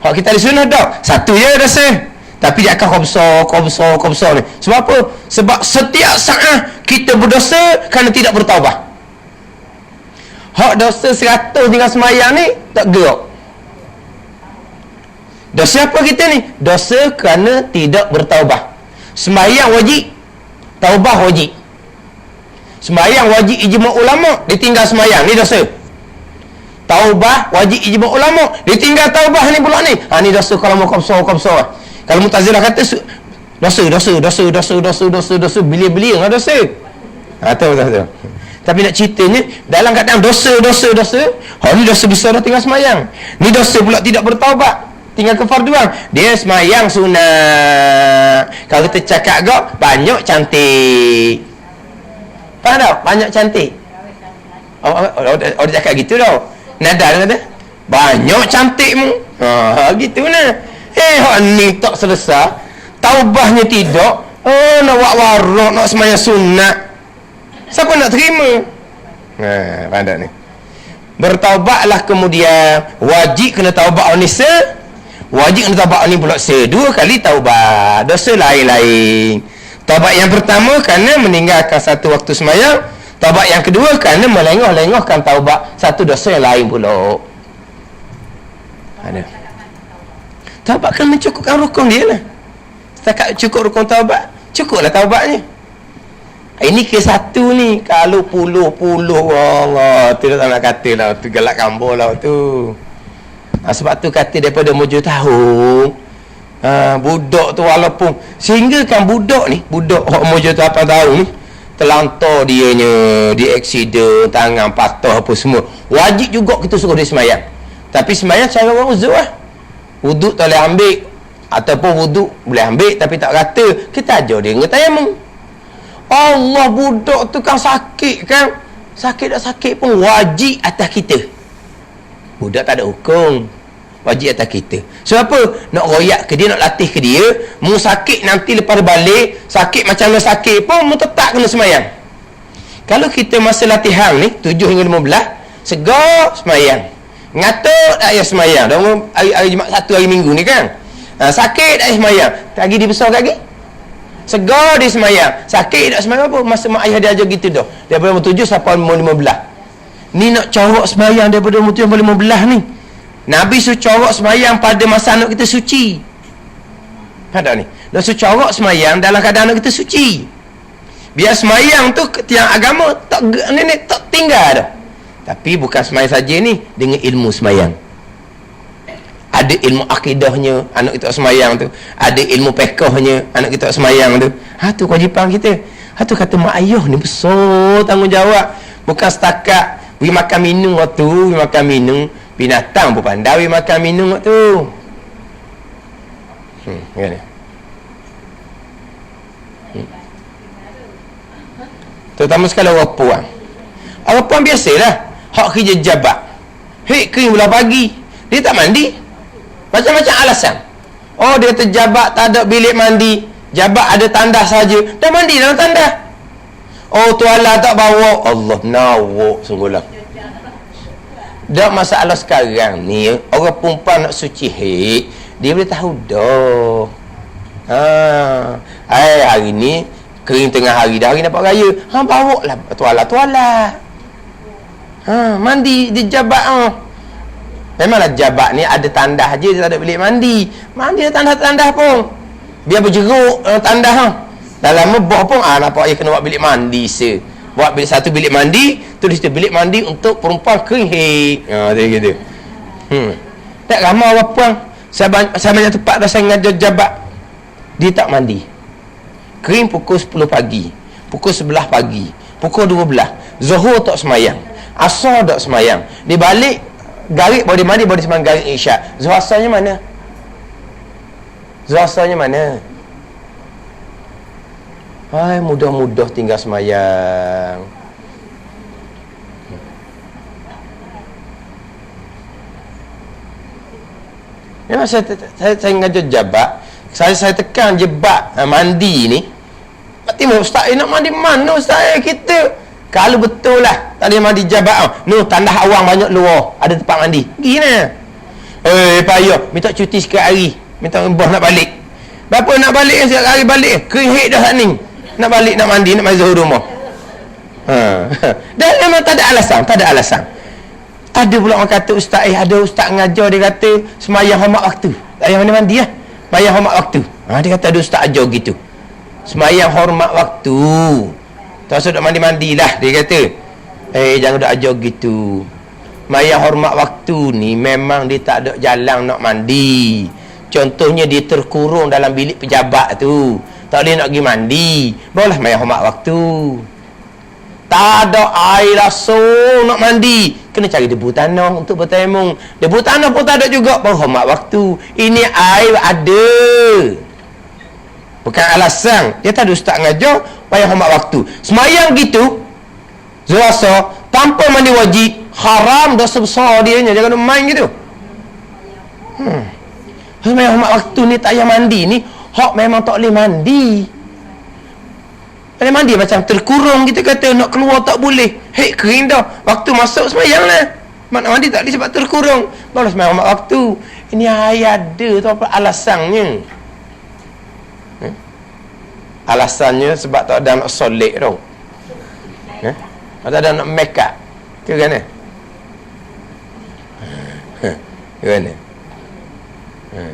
Hak kita di sunnah dak. Satu je dosa. Tapi dia akan qabsa ni. Sebab apa? Sebab setiap saat kita berdosa kerana tidak bertaubat. Hak dosa 100 tinggal semayang ni tak gerak. Dosa apa kita ni? Dosa kerana tidak bertaubat. Sembahyang wajib, taubah wajib. Sembahyang wajib ijma' ulama', ditinggal sembahyang ni dosa. Taubah wajib ijma' ulama', ditinggal taubah ni pula ni. Ni dosa kalau mau qabsa. Kalau Mu'tazilah kata dosa belia-belia dengan dosa. Tahu. Tapi nak ceritanya dalam keadaan dosa. Ni dosa besar dah tinggal sembahyang. Ni dosa pula tidak bertaubat, tinggal kefarduan. Dia semayang sunat. Kalau kita cakap gak banyak cantik. Faham tak? Banyak cantik. Dia cakap gitu tau. Nada dia kata banyak cantik mu. Gitu nah. Ni tak selesai. Taubahnya tidak. Nak buat warak, nak semayang sunat. Siapa nak terima? Faham tak ni? Bertaubatlah kemudian. Wajib kena taubat onisa. Wajib kena taubat ni pula 2 kali taubat. Dosa lain-lain. Taubat yang pertama kerana meninggalkan satu waktu semayang. Taubat yang kedua kerana melengah-lengahkan taubat satu dosa yang lain pula. Ada. Taubat kena mencukupkan rukun dia lah. Setakat cukup rukun taubat, cukuplah taubatnya. Ini kes 1 ni. Kalau puluh Allah, tu tak nak kata lah. Tu galak kambur lah tu. Sebab tu kata daripada mujur tahun, budak tu walaupun sehingga kan budak mujur 8 tahun ni terlantar dianya, dia aksiden, tangan patah apa semua, wajib juga kita suruh dia semayang. Tapi semayang cara orang uzur lah. Wuduk tak boleh ambil, ataupun wuduk boleh ambil tapi tak rata, kita ajar dia dengan tayamum. Allah, budak tu kan sakit kan, sakit tak sakit pun wajib atas kita. Budak tak ada hukum, wajib atas kita. Sebab apa? Nak royak ke dia, nak latih ke dia. Mu sakit nanti lepas balik, sakit macam mana sakit pun mu tetap kena semayang. Kalau kita masa latihan ni 7 hingga 15 segar semayang, ngatuk tak payah semayang. Hari Jumaat Sabtu, hari Minggu ni kan, sakit tak payah semayang. Lagi dia besar lagi, segar dia semayang. Sakit tak semayang apa? Masa mak ayah dia ajar gitu dah, daripada umur 7 sampai umur 15. Ni nak corok semayang daripada umur 7 sampai 15 ni. Nabi suruh corok semayang pada masa anak kita suci. Ada ni, nak suruh corok semayang dalam keadaan anak kita suci. Biar semayang tu tiang agama tak tinggal dah. Tapi bukan semayang saja ni, dengan ilmu semayang. Ada ilmu akidahnya anak kita semayang tu, ada ilmu fiqhnya anak kita semayang tu. Tu kewajipan kita. Tu kata mak ayah ni besar tanggungjawab. Bukan setakat we makan minum waktu, we makan minum binatang pun pandai we makan minum waktu. Kan? Terutama sekali orang puan. Orang puan biasalah hak kerja jabat. Hei, kering belah pagi, dia tak mandi. Macam-macam alasan. Oh, dia terjabat tak ada bilik mandi, jabat ada tandas saja, dah mandi dalam tandas. Oh, tuala tak bawa. Allah nawak sungguhlah. Dak masalah sekarang ni, orang perempuan nak suci haid, dia boleh tahu dah. Hari ni kering tengah hari dah, hari nampak raya. Bawa lah tuala. Mandi di jabat. Memanglah jabat ni ada tandas je, dia tak ada bilik mandi. Mandi ada tandas-tandas pun. Biar berjeruk tandas. Dah lama buah pun nampak dia kena buat bilik mandi buat satu bilik mandi, tulis tu bilik mandi untuk perempuan kering haid. Dia gitu. Tak ramai orang puan saya banyak tempat dah saya ngajar jabat, dia tak mandi. Kering pukul 10 pagi, pukul 11 pagi, pukul 12, Zuhur tak semayang, Asar tak semayang, dia balik garik baru dia mandi, baru dia semayang garik Isyak. Zuhur Asarnya mana? Zuhur Asarnya mana? Hai, mudah-mudah tinggal semayang. Memang saya ngajar jabat, saya tekan jebat mandi ni. Berarti ustaz nak mandi mana ustaz kita? Kalau betul lah tak ada mandi jabat. Tandas awang banyak luar, ada tempat mandi. Gini. Payah minta cuti sikit hari, minta bos nak balik. Berapa nak balik sikit hari balik? Kering haid dah ni. Nak balik, nak mandi, nak mandi zuhur rumah. Dan memang tak ada alasan. Ada pula orang kata ustaz, ada ustaz ngajar, dia kata semayang hormat waktu. Tak payah mandi lah, semayang hormat waktu. Dia kata ada ustaz ajar gitu, semayang hormat waktu. Tak usah nak mandi-mandilah, dia kata. Jangan dah ajar gitu. Semayang hormat waktu ni memang dia tak ada jalan nak mandi. Contohnya dia terkurung dalam bilik pejabat tu, tak boleh nak pergi mandi, barulah semayang hormat waktu. Tak ada air langsung nak mandi, kena cari debu tanah untuk bertayamum. Debu tanah pun tak ada juga, baru hormat waktu. Ini air ada, bukan alasan. Dia tak ada ustaz ngajar payah hormat waktu. Semayang gitu Zuhur Asar tanpa mandi wajib, haram, dosa besar dia nya. Jangan main gitu. Semayang hormat waktu ni tak payah mandi ni, hak memang tak boleh mandi. Boleh mandi macam terkurung kita kata, nak keluar tak boleh. Hei, kering dah, waktu masuk semayang lah. Nak mandi tak boleh sebab terkurung, baru semayang hormat waktu. Ini ayat ada tu, apa alasannya? Alasannya sebab tak ada nak solek tau. Tak ada nak make up ke kan? Kan?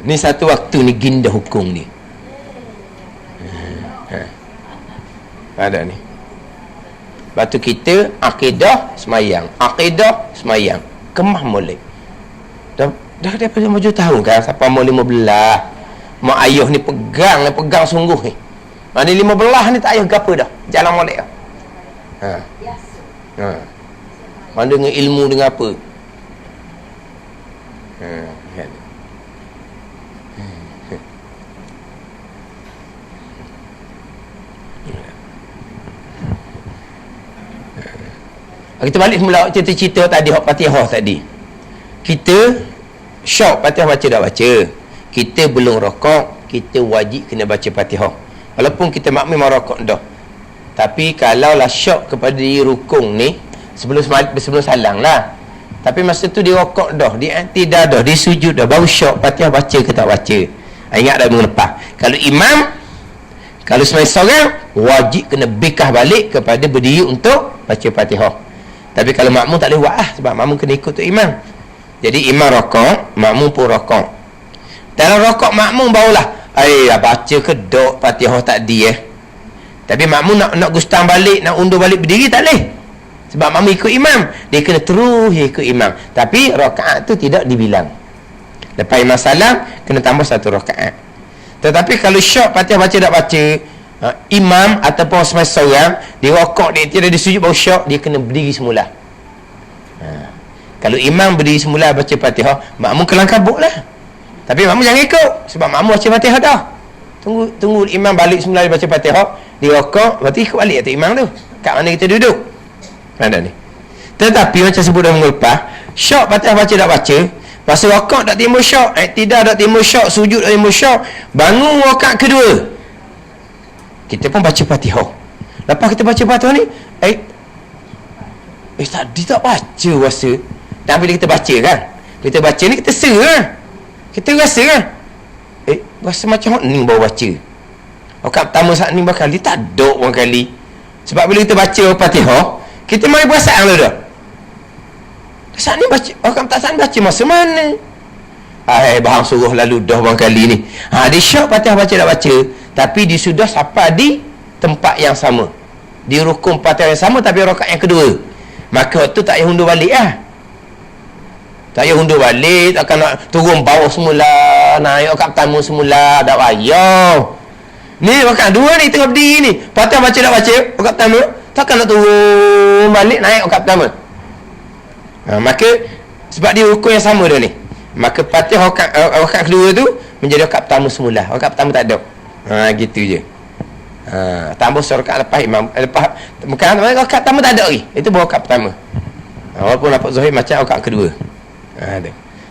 Ni satu waktu ni ginda hukum ni. Ada ni. Batu kita akidah semayang, kemah molek. Dah daripada 5 tahun kan, sampai umur 15. Mak ayah ni pegang sungguh ni. Mana 15 ni tak ayah gapo dah, jalan molek dah. Mana dengan ilmu dengan apa? Kan. Kita balik semula cerita-cerita tadi, hak Fatihah tadi. Kita syok Fatihah baca dah baca. Kita belum rokok, kita wajib kena baca Fatihah. Walaupun kita makmum rokok dah. Tapi kalau lah syok kepada rukun ni, sebelum salang lah. Tapi masa tu dia rokok dah, dia tidak dah, dia sujud dah, baru syok Fatihah baca ke tak baca. Ingat dah minggu lepas. Kalau imam, kalau semai seorang, wajib kena bekah balik kepada berdiri untuk baca Fatihah. Tapi kalau makmum tak boleh buat sebab makmum kena ikut tu imam. Jadi imam rokok, makmum pun rokok. Dalam rokok makmum barulah baca ke dok Fatihah tadi Tapi makmum nak gustang balik, nak undur balik berdiri tak boleh. Sebab makmum ikut imam, dia kena terus ikut imam. Tapi rakaat tu tidak dibilang. Lepas imam salam, kena tambah 1 rakaat. Tetapi kalau syok Fatihah baca tak baca, imam ataupun semasa seorang dia rokok, dia tidak disujud baru syok, dia kena berdiri semula. Kalau imam berdiri semula baca Fatihah, makmum kelang kabut lah. Tapi makmum jangan ikut sebab makmum baca Fatihah dah. Tunggu imam balik semula dia baca Fatihah, dia rokok, lepas tu ikut balik atas imam tu. Kat mana kita duduk. Ada ni. Tetapi macam sebut dalam minggu lepas, syok Fatihah baca tak baca, pasal rokok tak timbul syok, tidak tak timbul syok, sujud tak timbul syok, bangun rakaat kedua, kita pun baca Fatihah. Lepas kita baca Fatihah ni, tadi tak baca rasa. Dan bila kita baca kan, kita baca ni kita serah, kita rasa kan, rasa macam ni baru baca. Rakaat pertama saat ni berkali tak dok berkali. Sebab bila kita baca Fatihah, kita mari perasaan dulu dah. Saat ni baca, rakaat tak saat ni baca masa mana? Bahang suruh lalu dah berkali ni. Dia syok Fatihah baca tak baca, tapi dia sudah sampai di tempat yang sama, di rukun Fatihah yang sama, tapi rakaat yang kedua. Maka waktu tak payah undur balik lah. Tak payah undur balik, takkan nak turun bawah semula, naik rakaat pertama semula, tak payah. Ni rakaat dua ni tengah berdiri ni, Fatihah baca tak baca rakaat pertama, takkan nak turun balik naik rakaat pertama. Maka sebab dia rukun yang sama dah ni, maka Fatihah rakaat kedua tu menjadi rakaat pertama semula, rakaat pertama tak ada. Gitu je. Tambah rakaat lepas imam, lepas bukan rakaat pertama tak ada lagi, itu baru rakaat pertama. Walaupun dapat zahir macam rakaat kedua.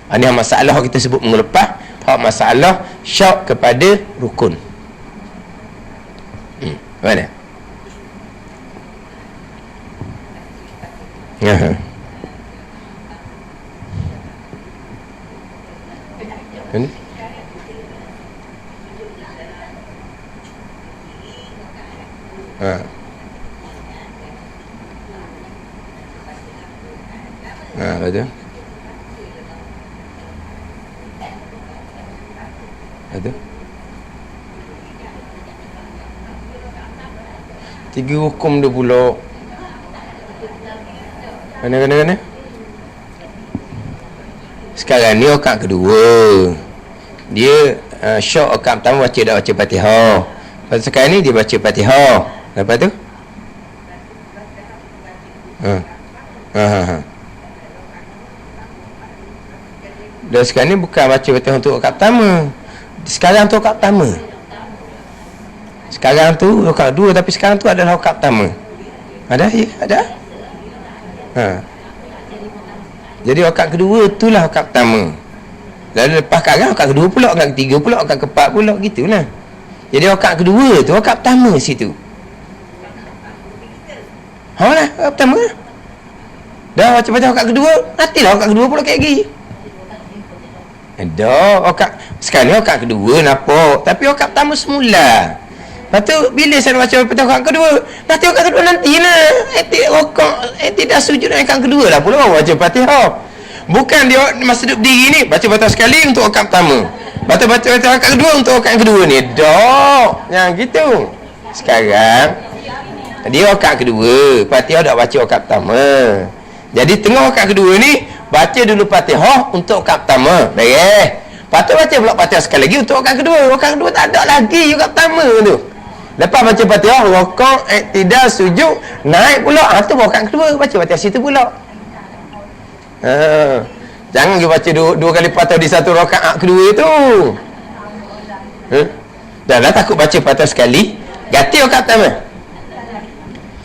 Ini masalah kita sebut minggu lepas, masalah syak kepada rukun. Mana? Ini? Ada? Ada? 3 hukum dia pula. Mana? Sekarang ni rakaat kedua, dia syok rakaat pertama baca dah baca Fatihah. Lepas sekarang ni dia baca Fatihah. Lepas tu dan sekarang ni bukan baca Fatihah untuk rakaat pertama. Sekarang tu rakaat pertama. Sekarang tu rakaat dua, tapi sekarang tu adalah rakaat pertama. Ada? Ya, ada. Jadi rakaat kedua itulah rakaat pertama. Lalu lepas sekarang rakaat kedua pula, rakaat ketiga pula, rakaat keempat pula, gitulah. Jadi rakaat kedua tu rakaat pertama situ. Lah, rakaat pertama. Dah baca rakaat kedua, nantilah rakaat kedua pula kayak lagi. Dah rakaat sekarang ni rakaat kedua nampak, tapi rakaat pertama semula. Lepas tu bila saya baca rakaat kedua, nanti rakaat kedua nantilah. Tidak sujud rakaat kedua lah pula baca Fatihah. Bukan dia masa duduk berdiri ni baca Fatihah sekali untuk rakaat pertama, baca rakaat kedua untuk rakaat kedua ni. Dah, yang gitu. Sekarang dia rakaat kedua, Fatihah dah baca rakaat pertama. Jadi tengah rakaat kedua ni baca dulu Fatihah untuk rakaat pertama. Baik. Lepas tu baca pula Fatihah sekali lagi untuk rakaat kedua. Rakaat kedua tak ada lagi rakaat pertama tu. Lepas baca Fatihah, rakaat tidak sujud, naik pula. Tu rakaat kedua, baca Fatihah situ pula. Jangan dia baca dua kali Fatihah di satu rakaat kedua tu. Dah takut baca Fatihah sekali, ganti rakaat pertama.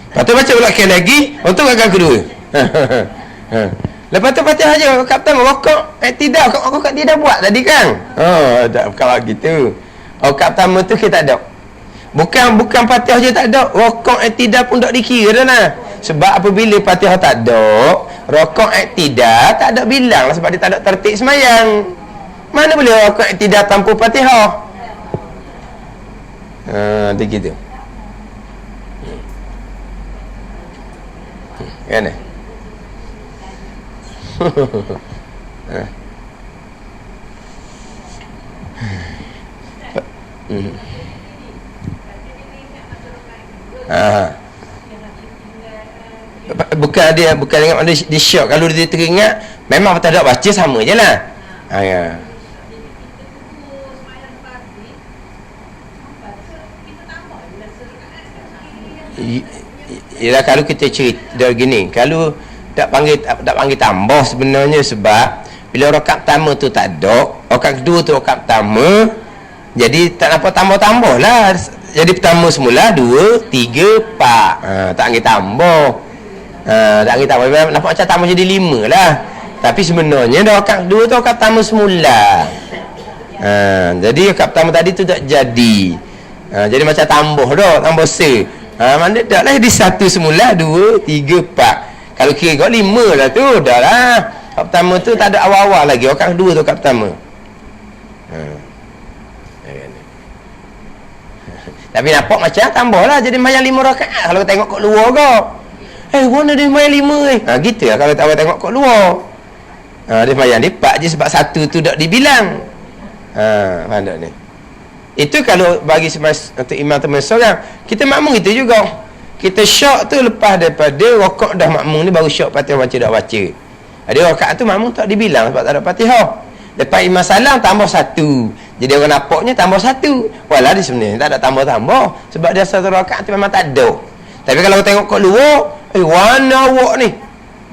Lepas tu baca pula sekali lagi untuk rakaat kedua. Lepas tu Fatihah je rakaat pertama, rakaat tidak, rakaat dia dah buat tadi kan. Tak kalau gitu. Rakaat pertama tu kita tak ada. Bukan Fatihah je tak ada, rakaat tidak pun tak dikira dah lah. Sebab apabila Fatihah tak ada, rakaat tidak tak ada bilang lah, sebab dia tak ada tertib semayang. Mana boleh rakaat tidak tanpa Fatihah? Dia gitu. Kan? Bukan ingat mana dia syok. Kalau dia teringat memang tak ada baca sama je lah. Ya. Ialah kalau kita cerita gini, kalau tak panggil tambah sebenarnya, sebab bila rakaat pertama tu tak ada, rakaat kedua tu rakaat pertama, Jadi tak nampak tambah-tambah lah. Jadi pertama semula 2, 3, 4. Tak pergi tambah. Tak pergi tambah. Nampak macam tambah jadi 5 lah. Tapi sebenarnya rakaat 2 tu rakaat pertama semula. Jadi rakaat pertama tadi tu tak jadi. Jadi macam tambah dah, tambah se. Mana dah lah jadi 1 semula, 2, 3, 4. Kalau kira kau 5 lah tu, dah lah. Rakaat pertama tu tak ada awal-awal lagi. Rakaat 2 tu rakaat pertama. Tapi nampak macam tambah lah. Jadi mayang 5 rakaat. Kalau tengok kat luar kau, mana dia mayang 5 gitu lah kalau tak tengok kat luar. Dia mayang dia 4 je sebab 1 tu tak dibilang. Faham tak ni? Itu kalau bagi untuk imam teman seorang. Kita makmum itu juga. Kita syok tu lepas daripada rokok dah makmum ni baru syok Fatihah baca tak baca. Ada rakaat tu makmum tak dibilang sebab tak ada Fatihah. Lepas imam salam tambah 1. Jadi orang nampaknya tambah 1. Walau di sebenarnya tak ada tambah-tambah sebab dia satu rakaat tu memang tak ada. Tapi kalau tengok kat luar, warna awak ni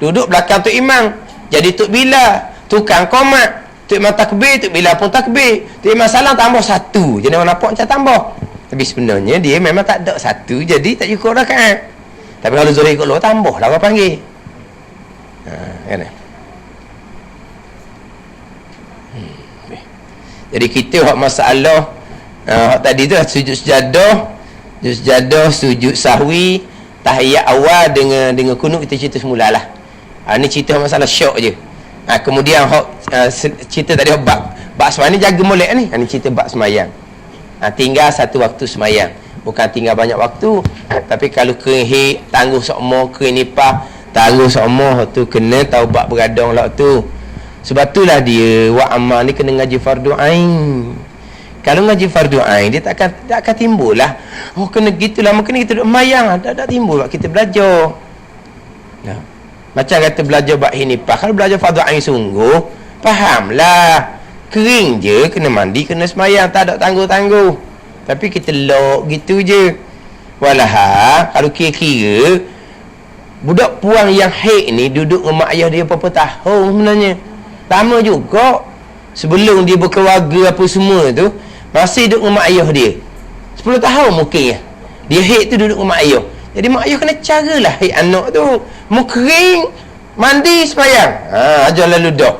duduk belakang tu imam. Jadi Tok Bila tukang komat, Tok Imam takbir, Tok Bila pun takbir, Tok Imam salam tambah 1. Jadi orang nampak macam tambah. Tapi sebenarnya dia memang tak ada 1, jadi tak cukup rakaat. Tapi kalau Zuhur kat luar tambah lah orang panggil. Kan? Jadi kita hak masalah hak tadi tu sujud sejadah, sujud sahwi, tahiyat awal dengan kunut kita cerita semulalah. Ni cerita masalah syok je. Kemudian cerita tadi bab semayang ni jaga molek ni. Ni cerita bab semayang. Tinggal satu waktu semayang. Bukan tinggal banyak waktu, tapi kalau kering tangguh sokmo, kering nipah tangguh sokmo tu kena taubat beradang lah tu. Sebab itulah dia wa amal ni kena ngaji fardu ain. Kalau ngaji fardu ain dia tak akan timbul lah. Kena gitulah, kena kita duduk mayang, tak timbul buat kita belajar. Macam kata belajar bab hinipah. Kalau belajar fardu ain sungguh, fahamlah. Kering je, kena mandi, kena semayang, tak ada tangguh-tangguh. Tapi kita lock gitu je. Walah, kalau kira-kira budak puang yang haid ni duduk dengan mak ayah dia berapa tahun sebenarnya. Lama juga. Sebelum dia berkeluarga apa semua tu, masih duduk dengan mak ayah dia 10 tahun mungkin ya. Dia haid tu duduk dengan mak ayah. Jadi mak ayah kena caralah haid anak tu. Mu kering, mandi, semayang. Ajar lalu dah.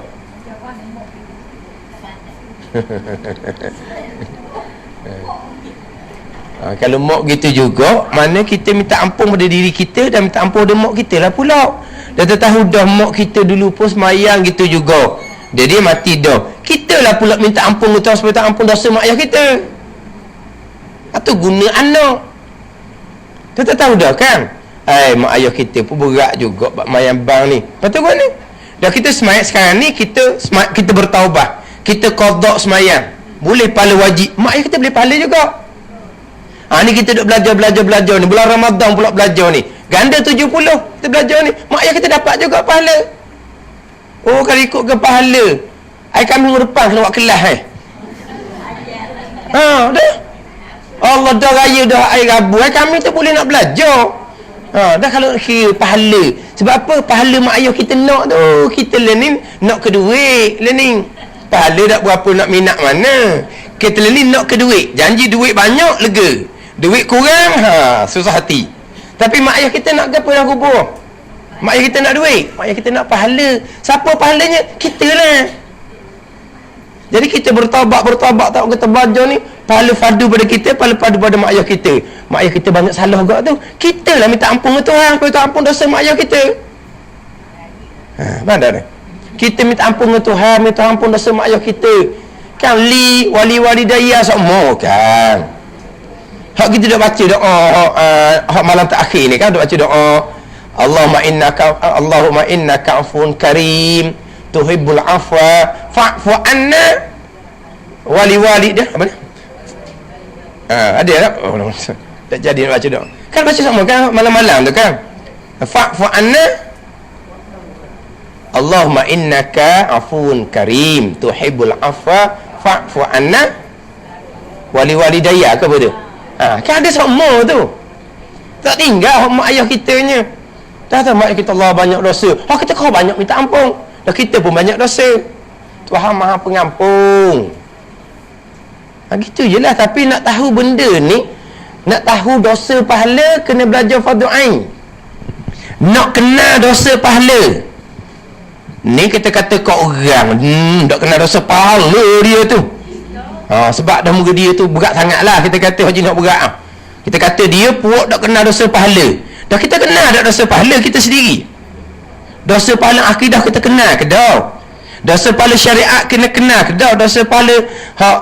Kalau mak gitu juga, mana kita minta ampun pada diri kita dan minta ampun pada mak kita lah pula. Dah tahu dah mak kita dulu pun semayang gitu juga, dia mati dah. Kita lah pula minta ampun kita supaya minta ampun dosa mak ayah kita. Atau guna anak. Dah tahu dah kan? Mak ayah kita pun berat juga bab mayang bang ni. Betul kan ni? Dah kita semayang sekarang ni, kita bertaubat, kita qada semayang, boleh pahala wajib. Mak ayah kita boleh pahala juga. Ni kita duk belajar ni. Bulan Ramadan pula belajar ni. Ganda 70 kita belajar ni. Mak ayah kita dapat juga pahala. Kalau ikut ke pahala, kami minggu depan kena buat kelas dah. Allah dah raya dah air Rabu. Kami tu boleh nak belajar. Dah kalau kira pahala. Sebab apa? Pahala mak ayah kita nak tu. Kita learning nak ke duit. Learning. Pahala tak berapa nak minat mana. Kita learning nak ke duit. Janji duit banyak, lega. Duit kurang, susah hati. Tapi mak ayah kita nak apa dalam kubur? Mak ayah kita nak duit. Mak ayah kita nak pahala. Siapa pahalanya? Kita lah. Jadi kita bertaubat tak kita belajar ni, pahala fardu pada kita, pahala fardu pada mak ayah kita. Mak ayah kita banyak salah juga tu. Kita lah minta ampun ke Tuhan, supaya Tuhan ampun dosa mak ayah kita. Mana ni? Kita minta ampun ke Tuhan, minta ampun dosa mak ayah kita. Kan wali daya semua kan. Hak kita dah baca doa hak malam terakhir ni kan, dah baca doa Allahumma innaka afun karim tuhibbul afwa fa'fu anna wali dah apa ni? Ada tak? Tak jadi nak baca doa. Kan baca sama kan malam-malam tu kan. Fa'fu anna Allahumma innaka afun karim tuhibbul afwa fa'fu anna wali daya ke apa tu? Kan ada semua tu. Tak tinggal mak ayah kitanya. Dah tahu mak ayah kita Allah banyak dosa. Kita kau banyak minta ampun. Dah kita pun banyak dosa. Tuhan Maha Pengampun. Gitu je lah. Tapi nak tahu benda ni, nak tahu dosa pahala, kena belajar fardu ain. Nak kenal dosa pahala ni, kita kata kau orang tak kenal dosa pahala dia tu. Sebab dah muka dia tu berat sangat lah. Kita kata haji nak berat. Kita kata dia puak tak kenal dosa pahala. Dah kita kenal tak dosa pahala kita sendiri. Dosa pahala akidah kita kenal ke dah? Dosa pahala syariat kena kenal ke dah? Dosa pahala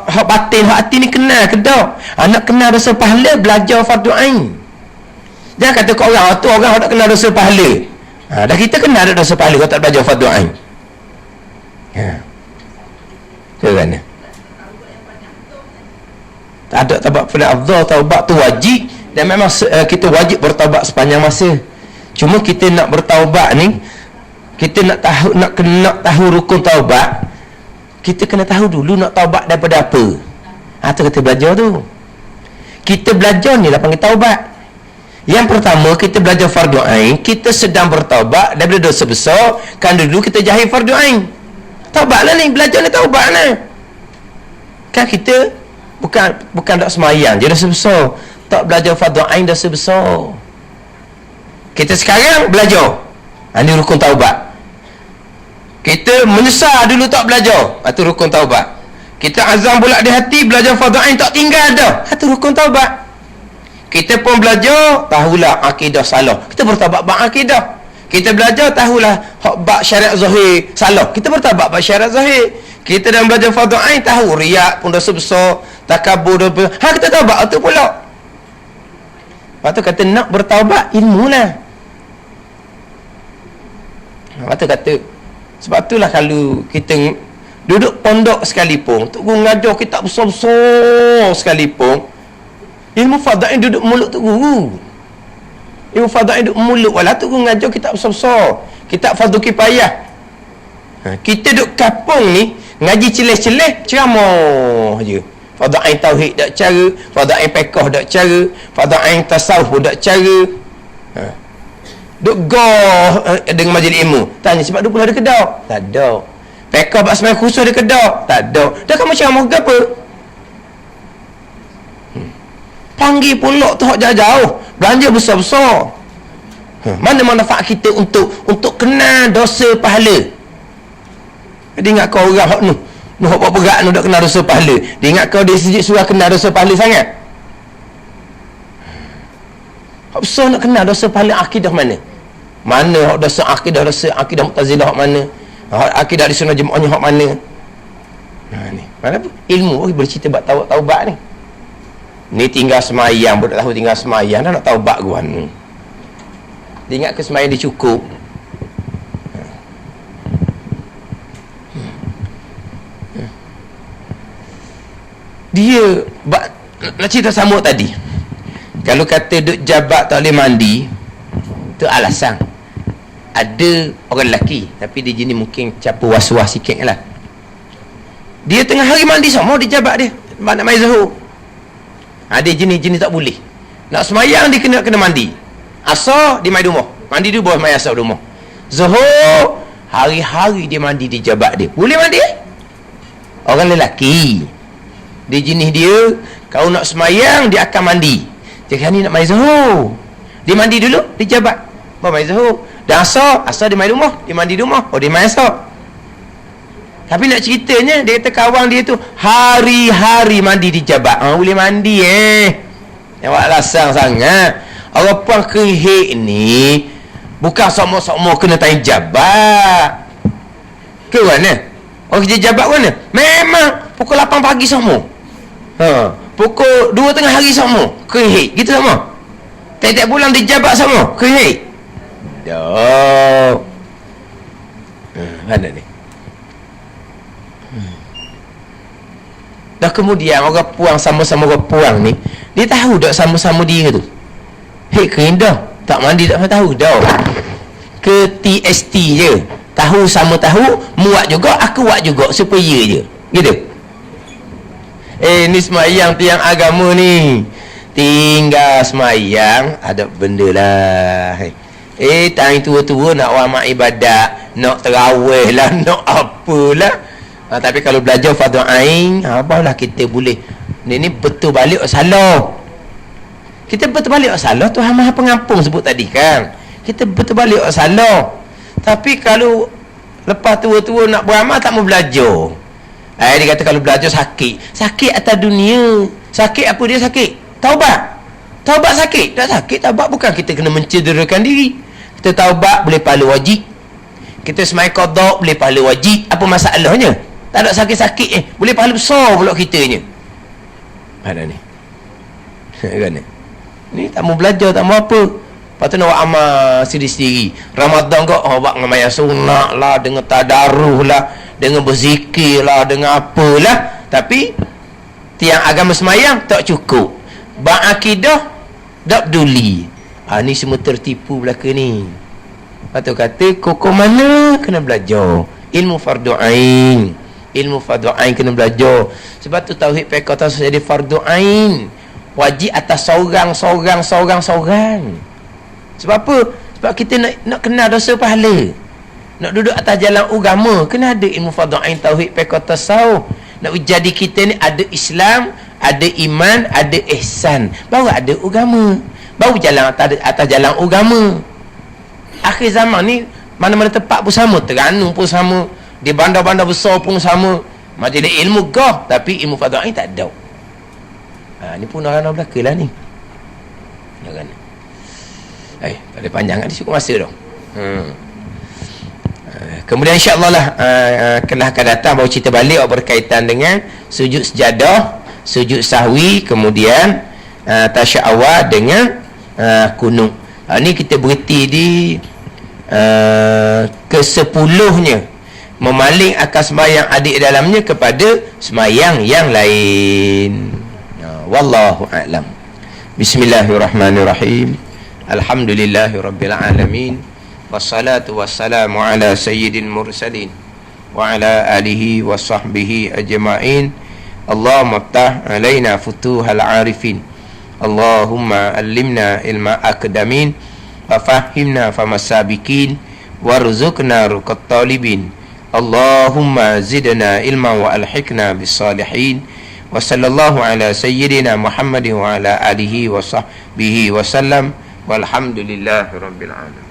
hak batin, hak hati ni kenal ke dah? Nak kenal dosa pahala, belajar fardu ain. Jangan kata kau orang tu orang tak kenal dosa pahala. Dah kita kenal dah dosa pahala, kau tak belajar fardu ain. Ke mana? Tak ada taubat pada afdal. Taubat tu wajib, dan memang kita wajib bertaubat sepanjang masa. Cuma kita nak bertaubat ni, kita nak tahu rukun taubat, kita kena tahu dulu nak taubat daripada apa. Tu kita belajar tu. Kita belajar ni lah panggil taubat. Yang pertama, kita belajar fardu ain. Kita sedang bertaubat daripada dosa besar, kan dulu kita jahil fardu ain. Taubat lah ni, belajar ni taubat lah. Kan kita bukan tak semayang je dosa besar, tak belajar fardu ain dosa besar. Kita sekarang belajar, ini rukun taubat. Kita menyesal dulu tak belajar, itu rukun taubat. Kita azam pula di hati, belajar fardu ain tak tinggal dah, itu rukun taubat. Kita pun belajar, tahulah akidah salah, kita bertaubat bab akidah. Kita belajar, tahulah bab syariat zahir salah, kita bertaubat bab syariat zahir. Kita dalam belajar fardu ain, tahu riak pun dosa besar, takabur dosa besar, kita taubat itu pula. Lepas tu kata nak bertaubat, ilmu lah. Lepas tu kata, sebab itulah kalau kita duduk pondok sekalipun, tu guru ngajar kitab besar-besar sekalipun, ilmu fardu ain duduk mulut tu guru. Ilmu fardu ain duduk mulut, walau tu guru ngajar kitab besar-besar, kitab fardu kifayah. Kita duduk kapung ni ngaji celeh-celeh, ceramah je. Fardu ain tauhid dak cara, fardu ain fiqh dak cara, fardu ain tasawuf dak cara. Duk goh dengan majlis ilmu. Tanya sebab 20 ada kedah? Tak ada. Fiqh bab sembahyang khusus ada kedah? Tak ada. Dah kan macam mau apa? Panggil pulak tu hak jauh-jauh, belanja besar-besar. Mana manfaat kita untuk kenal dosa pahala? Dia ingat kau orang hak nu hak buat berat nu dak kenal dosa pahala. Dia ingat kau di sejid surah kenal dosa pahala sangat. Hak besar nak kenal dosa pahala akidah mana? Mana hak dosa akidah Mu'tazilah hak mana? Hak akidah di sunnah jemaahnya hak mana? Ni. Mana apa? Ilmu boleh cerita bab taubat ni. Ni tinggal semayang, budak tahu tinggal semayang dah nak taubat gua ni. Dia ingat ke semayang dia cukup? Dia nak cerita sama tadi. Kalau kata duk jabat tak boleh mandi, tu alasan. Ada orang lelaki, tapi dia jenis mungkin capu was-was sikit lah. Dia tengah hari mandi sama, dia jabat dia nak main zuhur. Dia jenis tak boleh. Nak semayang dia kena mandi. Asar dia main rumah, mandi dulu baru main asar rumah. Zuhur hari-hari dia mandi di jabat dia. Boleh mandi? Orang lelaki, dia jenis dia, kau nak semayang dia akan mandi. Dia ni nak main zuhur, dia mandi dulu, dia jabat baru main zuhur. Dan asar dia main rumah, dia mandi rumah, dia main asar. Tapi nak ceritanya, dia kata kawan dia tu hari-hari mandi di jabat. Boleh mandi Awak lasang sangat. Orang puan kehik ni bukan sama-sama kena tanya jabat. Ke mana? Orang kerja jabat mana? Memang pukul 8 pagi sama. Pukul 2 tengah hari sama. Kehik, gitu sama. Tiap-tiap bulan di jabat sama. Kehik. Dah. Mana ni? Dah kemudian orang puang sama-sama orang puang ni, dia tahu tak sama-sama dia tu. Kering dah. Tak mandi tak tahu dah. Ke TST je. Tahu sama tahu, muat juga, aku buat juga supaya je. Gitu. Ni semayang tiang agama ni. Tinggal semayang ada benda lah. Time tua-tua nak amal ibadat, nak terawih lah, nak apalah. Tapi kalau belajar fardu ain, barulah kita boleh Ni betul balik salah. Kita betul balik salah, Tuhan Maha Pengampun sebut tadi kan. Kita betul balik salah. Tapi kalau lepas tua-tua nak beramal tak mau belajar. Dia kata kalau belajar sakit. Sakit atas dunia. Sakit apa dia sakit? Taubat. Taubat sakit. Tak sakit taubat bukan kita kena mencederakan diri. Kita taubat boleh pahala wajib. Kita semai qada boleh pahala wajib. Apa masalahnya? Tak ada sakit-sakit boleh pahala besar pula kitanya. Mana ni? Kan ni? Ni tak mau belajar, tak mau apa. Lepas tu nak buat amal sendiri-sendiri. Ramadan kau buat ngamayah sunat lah, dengan tadaruh lah, dengan berzikir lah, dengan apalah. Tapi tiang agama semayang tak cukup. Ba'akidah tak peduli. Ni semua tertipu belaka ni. Lepas tu kata kokoh mana kena belajar ilmu fardu ain. Ilmu fardu ain kena belajar. Sebab tu tauhid fiqh tak jadi fardu ain. Wajib atas seorang. Sebab apa? Sebab kita nak kenal dosa pahala. Nak duduk atas jalan agama, kena ada ilmu fardu ain, tauhid, fiqh, tasawuf. Nak jadi kita ni ada Islam, ada iman, ada ihsan. Baru ada agama. Baru jalan atas jalan agama. Akhir zaman ni mana-mana tempat pun sama, Terengganu pun sama, di bandar-bandar besar pun sama. Majlis ilmu gah, tapi ilmu fardu ain tak ada. Ni pun orang belaka lah ni. Ya kan? Tak ada panjang kan? Cukup masa dah. Kemudian insya-Allah lah kena akan datang baru cerita balik berkaitan dengan sujud sejadah, sujud sahwi, kemudian tasyahud awal dengan kunut. Ni kita berhenti di ke-10-nya, memaling akan sembahyang adik dalamnya kepada sembahyang yang lain. Wallahu a'lam. Bismillahirrahmanirrahim. Alhamdulillahirabbil alamin. Wassalatu wassalamu ala sayyidil mursalin wa ala alihi wa sahbihi ajma'in. Allahumma ftah alaina futuhal arifin. Allahumma allimna ilma akdamin wa fahimna famasabikin warzuqna ruqat talibin. Allahumma zidna ilma wa alhiqna bis salihin. Wa sallallahu ala sayyidina Muhammadin wa ala alihi wa sahbihi wa sallam. Walhamdulillahi rabbil alamin.